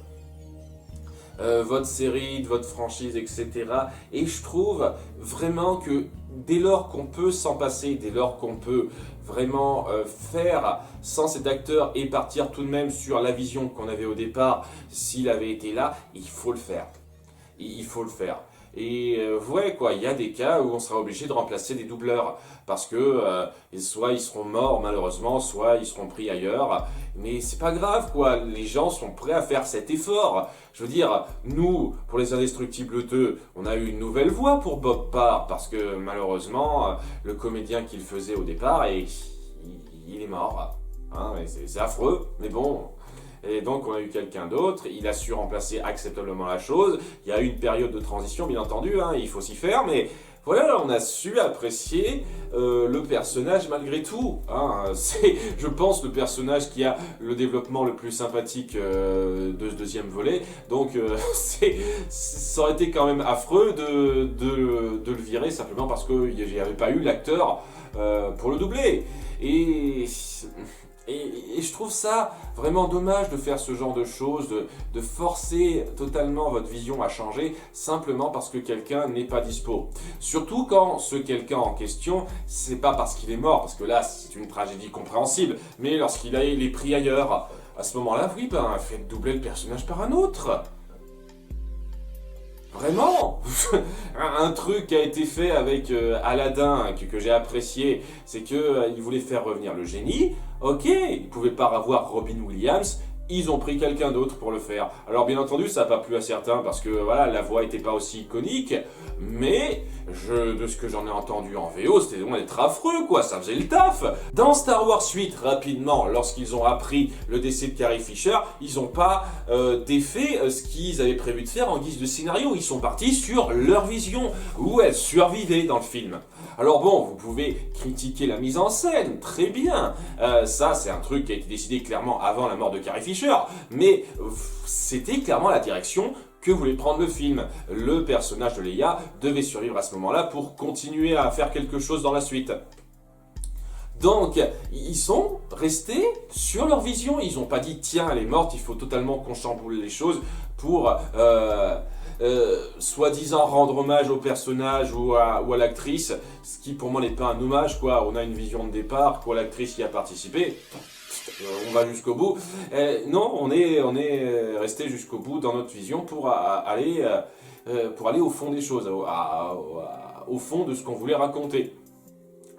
série, de votre franchise, etc. Et je trouve vraiment que dès lors qu'on peut s'en passer, dès lors qu'on peut vraiment faire sans cet acteur et partir tout de même sur la vision qu'on avait au départ, s'il avait été là, il faut le faire. Il faut le faire. Et ouais quoi, il y a des cas où on sera obligé de remplacer des doubleurs parce que soit ils seront morts malheureusement, soit ils seront pris ailleurs. Mais c'est pas grave quoi, les gens sont prêts à faire cet effort. Je veux dire, nous, pour les Indestructibles 2, on a eu une nouvelle voix pour Bob Parr parce que malheureusement, le comédien qu'il faisait au départ, il est mort. Hein, c'est affreux, mais bon. Et donc on a eu quelqu'un d'autre, il a su remplacer acceptablement la chose, il y a eu une période de transition bien entendu, hein, il faut s'y faire, mais voilà, on a su apprécier le personnage malgré tout. Hein. C'est, je pense, le personnage qui a le développement le plus sympathique de ce deuxième volet, donc ça aurait été quand même affreux de le virer simplement parce qu'il n'y avait pas eu l'acteur pour le doubler. Et je trouve ça vraiment dommage de faire ce genre de choses, de forcer totalement votre vision à changer simplement parce que quelqu'un n'est pas dispo. Surtout quand ce quelqu'un en question, c'est pas parce qu'il est mort, parce que là c'est une tragédie compréhensible, mais lorsqu'il est pris ailleurs, à ce moment-là, oui, faites doubler le personnage par un autre. Vraiment. Un truc qui a été fait avec Aladdin, que j'ai apprécié, c'est que il voulait faire revenir le génie. Ok, ils pouvaient pas avoir Robin Williams. Ils ont pris quelqu'un d'autre pour le faire. Alors bien entendu, ça n'a pas plu à certains parce que voilà, la voix était pas aussi iconique, mais de ce que j'en ai entendu en VO, c'était loin d'être affreux, quoi, ça faisait le taf. Dans Star Wars 8, rapidement, lorsqu'ils ont appris le décès de Carrie Fisher, ils n'ont pas défait ce qu'ils avaient prévu de faire en guise de scénario. Ils sont partis sur leur vision, où elle survivait dans le film. Alors bon, vous pouvez critiquer la mise en scène, très bien. Ça, c'est un truc qui a été décidé clairement avant la mort de Carrie Fisher, mais c'était clairement la direction que voulait prendre le film. Le personnage de Leia devait survivre à ce moment-là pour continuer à faire quelque chose dans la suite. Donc, ils sont restés sur leur vision. Ils n'ont pas dit, tiens, elle est morte, il faut totalement qu'on chamboule les choses pour soi-disant rendre hommage au personnage ou à l'actrice, ce qui pour moi n'est pas un hommage, quoi. On a une vision de départ, quoi, l'actrice y a participé. On va jusqu'au bout. Non, on est resté jusqu'au bout dans notre vision pour aller au fond des choses, au fond de ce qu'on voulait raconter.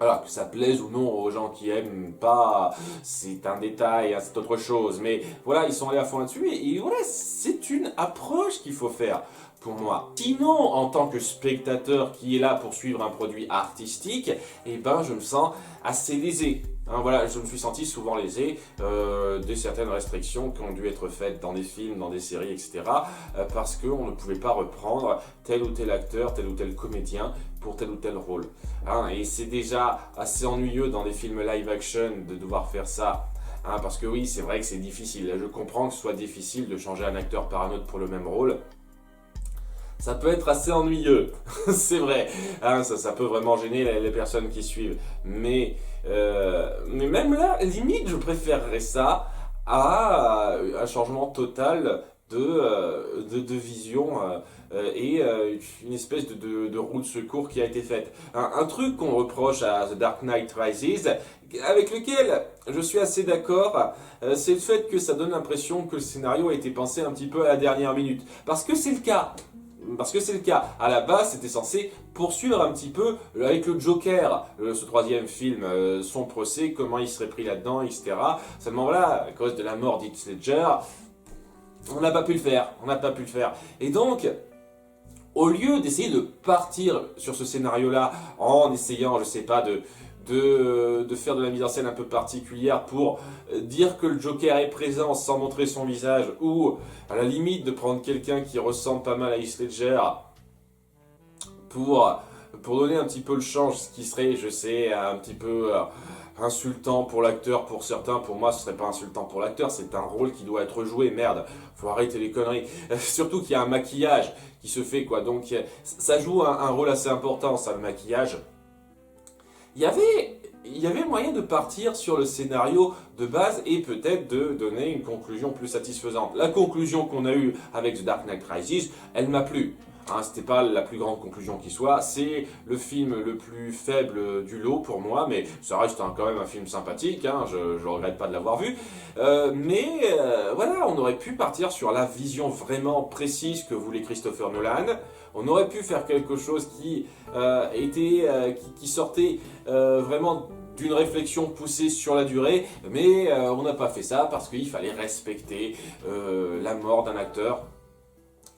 Alors, que ça plaise ou non aux gens qui aiment pas, c'est un détail, hein, c'est autre chose. Mais voilà, ils sont allés à fond là-dessus et voilà, c'est une approche qu'il faut faire pour moi. Sinon, en tant que spectateur qui est là pour suivre un produit artistique, eh ben, je me sens assez lésé. Hein, voilà, je me suis senti souvent lésé de certaines restrictions qui ont dû être faites dans des films, dans des séries, etc. Parce qu'on ne pouvait pas reprendre tel ou tel acteur, tel ou tel comédien pour tel ou tel rôle. Hein, et c'est déjà assez ennuyeux dans des films live action de devoir faire ça. Hein, parce que oui, c'est vrai que c'est difficile. Je comprends que ce soit difficile de changer un acteur par un autre pour le même rôle. Ça peut être assez ennuyeux, c'est vrai. Hein, ça peut vraiment gêner les personnes qui suivent. Mais même là, limite, je préférerais ça à un changement total de vision et une espèce de roue de secours qui a été faite. Un truc qu'on reproche à The Dark Knight Rises, avec lequel je suis assez d'accord, c'est le fait que ça donne l'impression que le scénario a été pensé un petit peu à la dernière minute. Parce que c'est le cas. À la base, c'était censé poursuivre un petit peu avec le Joker, ce troisième film, son procès, comment il serait pris là-dedans, etc. Seulement voilà, à cause de la mort d'Heath Ledger, on n'a pas pu le faire. Et donc, au lieu d'essayer de partir sur ce scénario-là en essayant, je sais pas, de faire de la mise en scène un peu particulière pour dire que le Joker est présent sans montrer son visage, ou à la limite de prendre quelqu'un qui ressemble pas mal à Heath Ledger pour donner un petit peu le change, ce qui serait, je sais, un petit peu insultant pour l'acteur, pour certains. Pour moi, ce serait pas insultant pour l'acteur, c'est un rôle qui doit être joué, merde, faut arrêter les conneries. Surtout qu'il y a un maquillage qui se fait, quoi, donc ça joue un rôle assez important, ça, le maquillage. Il y avait moyen de partir sur le scénario de base et peut-être de donner une conclusion plus satisfaisante. La conclusion qu'on a eue avec The Dark Knight Rises, elle m'a plu. Hein, c'était pas la plus grande conclusion qui soit, c'est le film le plus faible du lot pour moi, mais ça reste quand même un film sympathique, hein, je regrette pas de l'avoir vu. Voilà, on aurait pu partir sur la vision vraiment précise que voulait Christopher Nolan. On aurait pu faire quelque chose qui sortait vraiment d'une réflexion poussée sur la durée, mais on n'a pas fait ça parce qu'il fallait respecter la mort d'un acteur,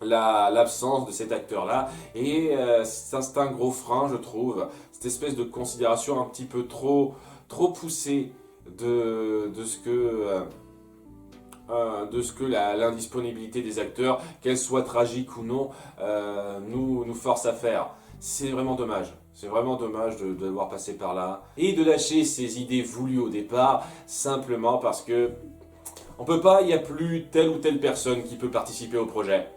l'absence de cet acteur-là, et c'est un gros frein, je trouve, cette espèce de considération un petit peu trop poussée de ce que l'indisponibilité des acteurs, qu'elle soit tragique ou non, nous force à faire. C'est vraiment dommage. C'est vraiment dommage de devoir passer par là et de lâcher ces idées voulues au départ, simplement parce que on peut pas, il n'y a plus telle ou telle personne qui peut participer au projet.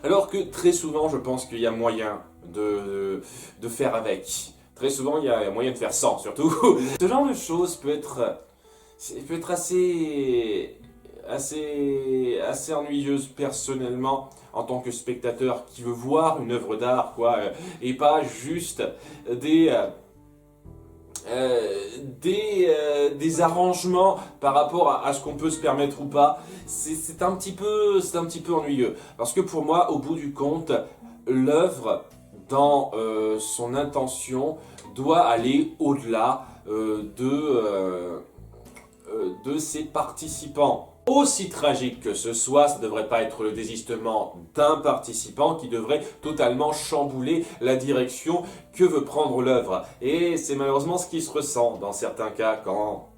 Alors que très souvent, je pense qu'il y a moyen de faire avec. Très souvent, il y a moyen de faire sans, surtout. Ce genre de choses peut être assez ennuyeuse personnellement en tant que spectateur qui veut voir une œuvre d'art, quoi, et pas juste des des arrangements par rapport à ce qu'on peut se permettre ou pas, c'est un petit peu ennuyeux. Parce que pour moi, au bout du compte, l'œuvre, dans son intention, doit aller au-delà de ses participants. Aussi tragique que ce soit, ça ne devrait pas être le désistement d'un participant qui devrait totalement chambouler la direction que veut prendre l'œuvre. Et c'est malheureusement ce qui se ressent dans certains cas quand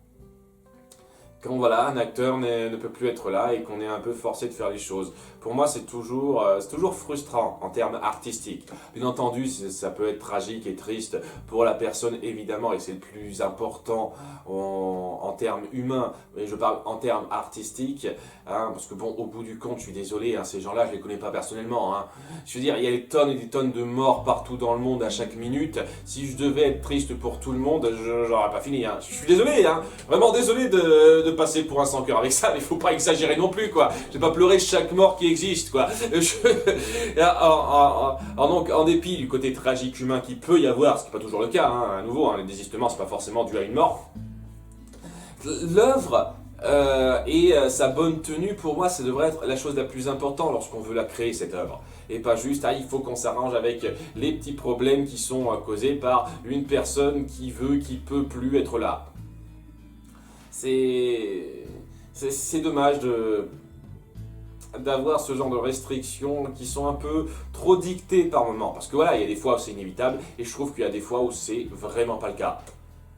voilà, un acteur ne peut plus être là et qu'on est un peu forcé de faire les choses. Pour moi, c'est toujours frustrant en termes artistiques. Bien entendu, ça peut être tragique et triste pour la personne, évidemment, et c'est le plus important en termes humains. Mais je parle en termes artistiques, hein, parce que bon, au bout du compte, je suis désolé, hein, ces gens-là, je les connais pas personnellement. Hein. Je veux dire, il y a des tonnes et des tonnes de morts partout dans le monde à chaque minute. Si je devais être triste pour tout le monde, j'aurais pas fini. Hein. Je suis désolé, hein, vraiment désolé de passer pour un sans-cœur avec ça, mais il faut pas exagérer non plus, quoi. Je vais pas pleurer chaque mort qui existe, quoi. Donc, en dépit du côté tragique humain qui peut y avoir, ce qui n'est pas toujours le cas, hein, à nouveau, hein, les désistements, c'est pas forcément dû à une mort. L'œuvre et sa bonne tenue, pour moi, ça devrait être la chose la plus importante lorsqu'on veut la créer, cette œuvre. Et pas juste, il faut qu'on s'arrange avec les petits problèmes qui sont causés par une personne qui peut plus être là. C'est dommage d'avoir ce genre de restrictions qui sont un peu trop dictées par moment. Parce que voilà, il y a des fois où c'est inévitable, et je trouve qu'il y a des fois où c'est vraiment pas le cas.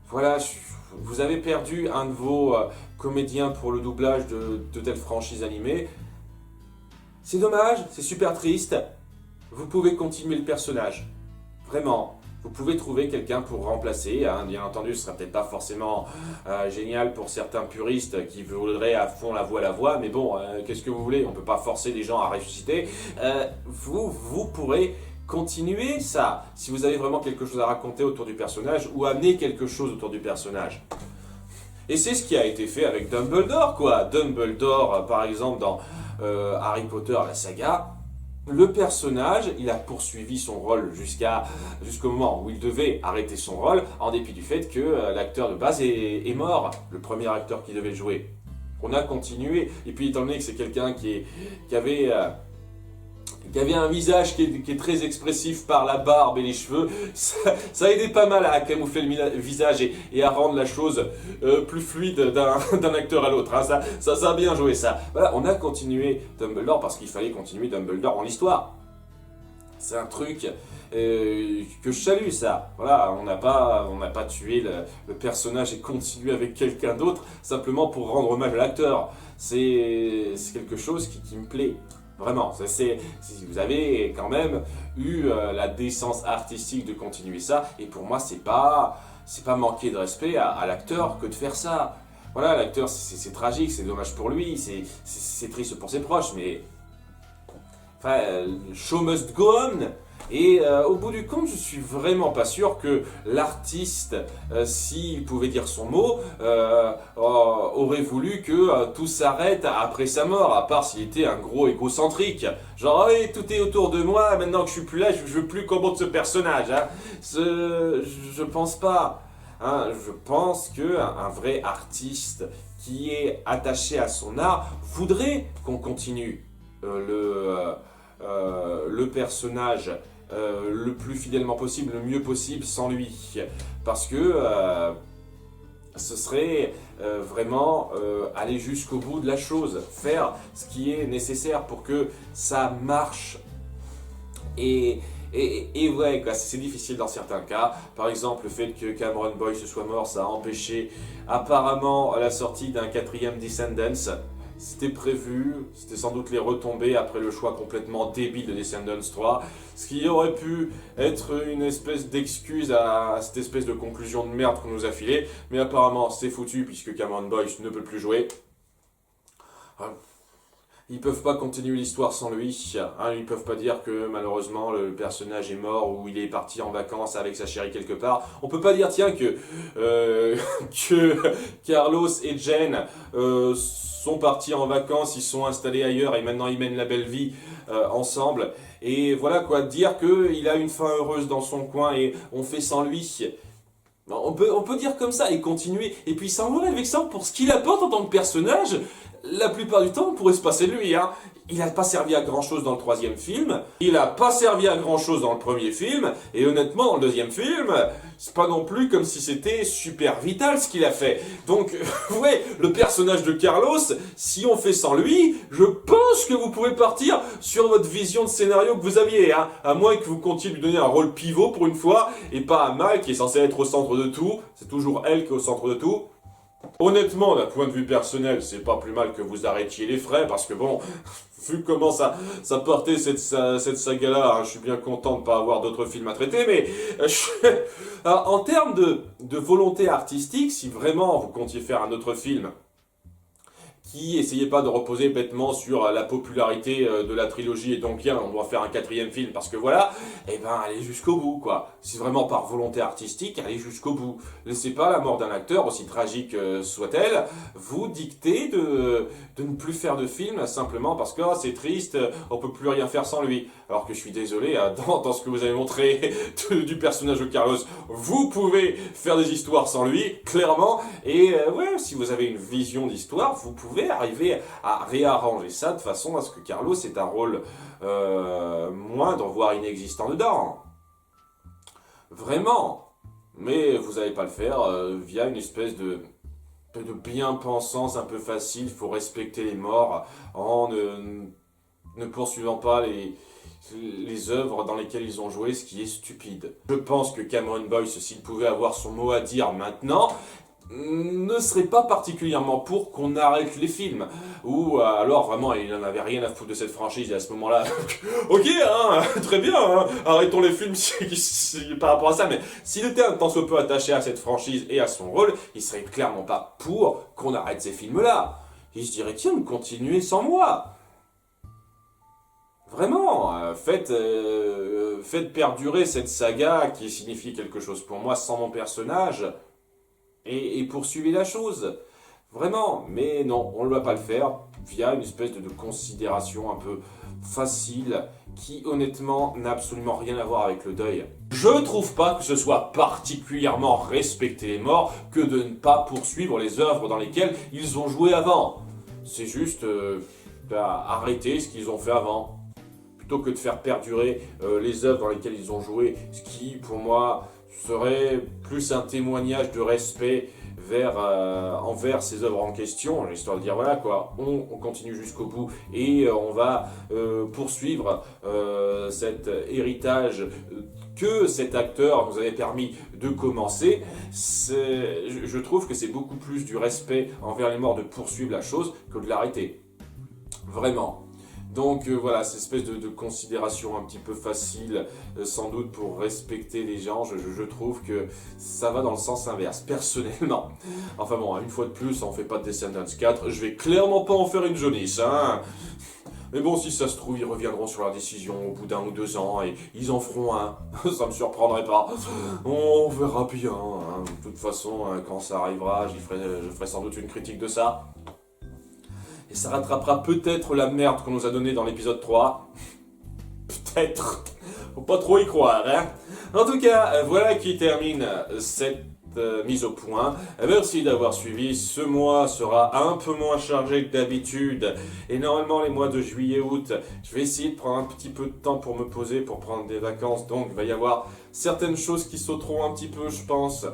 Voilà, vous avez perdu un de vos comédiens pour le doublage de telle franchise animée. C'est dommage, c'est super triste. Vous pouvez continuer le personnage. Vraiment. Vous pouvez trouver quelqu'un pour remplacer, hein. Bien entendu, ce ne sera peut-être pas forcément génial pour certains puristes qui voudraient à fond la voix, mais bon, qu'est-ce que vous voulez, on ne peut pas forcer les gens à ressusciter. Vous pourrez continuer ça, si vous avez vraiment quelque chose à raconter autour du personnage, ou amener quelque chose autour du personnage. Et c'est ce qui a été fait avec Dumbledore, quoi. Dumbledore, par exemple, dans Harry Potter, la saga, le personnage, il a poursuivi son rôle jusqu'au moment où il devait arrêter son rôle, en dépit du fait que l'acteur de base est mort, le premier acteur qui devait le jouer. On a continué, et puis étant donné que c'est quelqu'un qui avait un visage qui est très expressif par la barbe et les cheveux, ça a aidé pas mal à camoufler le visage et à rendre la chose plus fluide d'un acteur à l'autre. Hein. Ça a bien joué ça. Voilà, on a continué Dumbledore parce qu'il fallait continuer Dumbledore en l'histoire. C'est un truc que je salue, ça. Voilà, on n'a pas tué le personnage et continué avec quelqu'un d'autre simplement pour rendre hommage à l'acteur. C'est quelque chose qui me plaît. Vraiment, vous avez quand même eu la décence artistique de continuer ça, et pour moi, c'est pas manquer de respect à l'acteur que de faire ça. Voilà, l'acteur, c'est tragique, c'est dommage pour lui, c'est triste pour ses proches, mais enfin, show must go on. Et au bout du compte, je suis vraiment pas sûr que l'artiste, s'il pouvait dire son mot, aurait voulu que tout s'arrête après sa mort, à part s'il était un gros égocentrique. Genre, oui, tout est autour de moi, maintenant que je suis plus là, je veux plus qu'on monte ce personnage. Hein. Je pense pas. Hein, je pense qu'un vrai artiste qui est attaché à son art voudrait qu'on continue le personnage le plus fidèlement possible, le mieux possible sans lui. Parce que ce serait vraiment aller jusqu'au bout de la chose, faire ce qui est nécessaire pour que ça marche. Et ouais, c'est difficile dans certains cas. Par exemple, le fait que Cameron Boyce soit mort, ça a empêché apparemment la sortie d'un 4e Descendants. C'était prévu, c'était sans doute les retombées après le choix complètement débile de Descendants 3, ce qui aurait pu être une espèce d'excuse à cette espèce de conclusion de merde qu'on nous a filée, mais apparemment c'est foutu puisque Cameron Boyce ne peut plus jouer. Ils peuvent pas continuer l'histoire sans lui, hein, ils peuvent pas dire que malheureusement le personnage est mort ou il est parti en vacances avec sa chérie quelque part. On peut pas dire tiens que Carlos et Jen sont partis en vacances, ils sont installés ailleurs et maintenant ils mènent la belle vie ensemble. Et voilà quoi, dire qu'il a une fin heureuse dans son coin et on fait sans lui. On peut dire comme ça et continuer. Et puis Samuel Jackson, pour ce qu'il apporte en tant que personnage, la plupart du temps, on pourrait se passer de lui. Hein. Il n'a pas servi à grand chose dans le troisième film. Il n'a pas servi à grand chose dans le premier film. Et honnêtement, dans le deuxième film, c'est pas non plus comme si c'était super vital ce qu'il a fait. Donc, ouais, le personnage de Carlos, si on fait sans lui, je pense que vous pouvez partir sur votre vision de scénario que vous aviez. Hein, à moins que vous comptiez lui donner un rôle pivot pour une fois, et pas à Mal qui est censé être au centre de tout. C'est toujours elle qui est au centre de tout. Honnêtement, d'un point de vue personnel, c'est pas plus mal que vous arrêtiez les frais, parce que bon, vu comment ça portait cette saga-là, hein, je suis bien content de pas avoir d'autres films à traiter, mais en termes de volonté artistique, si vraiment vous comptiez faire un autre film, qui essayait pas de reposer bêtement sur la popularité de la trilogie et donc bien on doit faire un quatrième film parce que voilà, eh ben allez jusqu'au bout quoi. Si vraiment par volonté artistique, allez jusqu'au bout. Laissez pas la mort d'un acteur, aussi tragique soit-elle, vous dicter de ne plus faire de film simplement parce que c'est triste, on peut plus rien faire sans lui. Alors que je suis désolé, dans ce que vous avez montré du personnage de Carlos, vous pouvez faire des histoires sans lui, clairement, et ouais, si vous avez une vision d'histoire, vous pouvez arriver à réarranger ça de façon à ce que Carlos ait un rôle moindre, voire inexistant dedans. Vraiment. Mais vous n'allez pas le faire via une espèce de bien-pensance un peu facile. Il faut respecter les morts en ne poursuivant pas les œuvres dans lesquelles ils ont joué, ce qui est stupide. Je pense que Cameron Boyce, s'il pouvait avoir son mot à dire maintenant, ne serait pas particulièrement pour qu'on arrête les films. Ou alors vraiment il n'en avait rien à foutre de cette franchise et à ce moment-là, ok, hein, très bien, hein, arrêtons les films par rapport à ça, mais s'il était un tant soit peu attaché à cette franchise et à son rôle, il serait clairement pas pour qu'on arrête ces films-là. Il se dirait tiens, continuez sans moi. Vraiment, faites perdurer cette saga qui signifie quelque chose pour moi sans mon personnage. Et poursuivez la chose. Vraiment. Mais non, on ne va pas le faire via une espèce de considération un peu facile qui honnêtement n'a absolument rien à voir avec le deuil. Je trouve pas que ce soit particulièrement respecter les morts que de ne pas poursuivre les œuvres dans lesquelles ils ont joué avant. C'est juste arrêter ce qu'ils ont fait avant. Plutôt que de faire perdurer les œuvres dans lesquelles ils ont joué, ce qui pour moi serait plus un témoignage de respect envers ces œuvres en question, histoire de dire voilà quoi, on continue jusqu'au bout et on va poursuivre cet héritage que cet acteur nous avait permis de commencer. Je trouve que c'est beaucoup plus du respect envers les morts de poursuivre la chose que de l'arrêter. Vraiment. Donc voilà, cette espèce de considération un petit peu facile, sans doute pour respecter les gens, je trouve que ça va dans le sens inverse, personnellement. Enfin bon, une fois de plus, on fait pas de Descendants 4, je vais clairement pas en faire une jaunisse, hein. Mais bon, si ça se trouve, ils reviendront sur leur décision au bout d'1 ou 2 ans et ils en feront un. Ça me surprendrait pas. On verra bien. Hein. De toute façon, quand ça arrivera, je ferai sans doute une critique de ça. Et ça rattrapera peut-être la merde qu'on nous a donnée dans l'épisode 3. Peut-être. Faut pas trop y croire, hein. En tout cas, voilà qui termine cette mise au point. Merci d'avoir suivi. Ce mois sera un peu moins chargé que d'habitude. Et normalement, les mois de juillet-août, je vais essayer de prendre un petit peu de temps pour me poser, pour prendre des vacances. Donc, il va y avoir certaines choses qui sauteront un petit peu, je pense.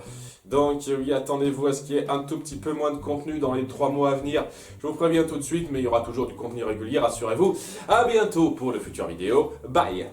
Donc oui, attendez-vous à ce qu'il y ait un tout petit peu moins de contenu dans les 3 mois à venir. Je vous préviens tout de suite, mais il y aura toujours du contenu régulier, rassurez-vous. À bientôt pour de futures vidéos. Bye!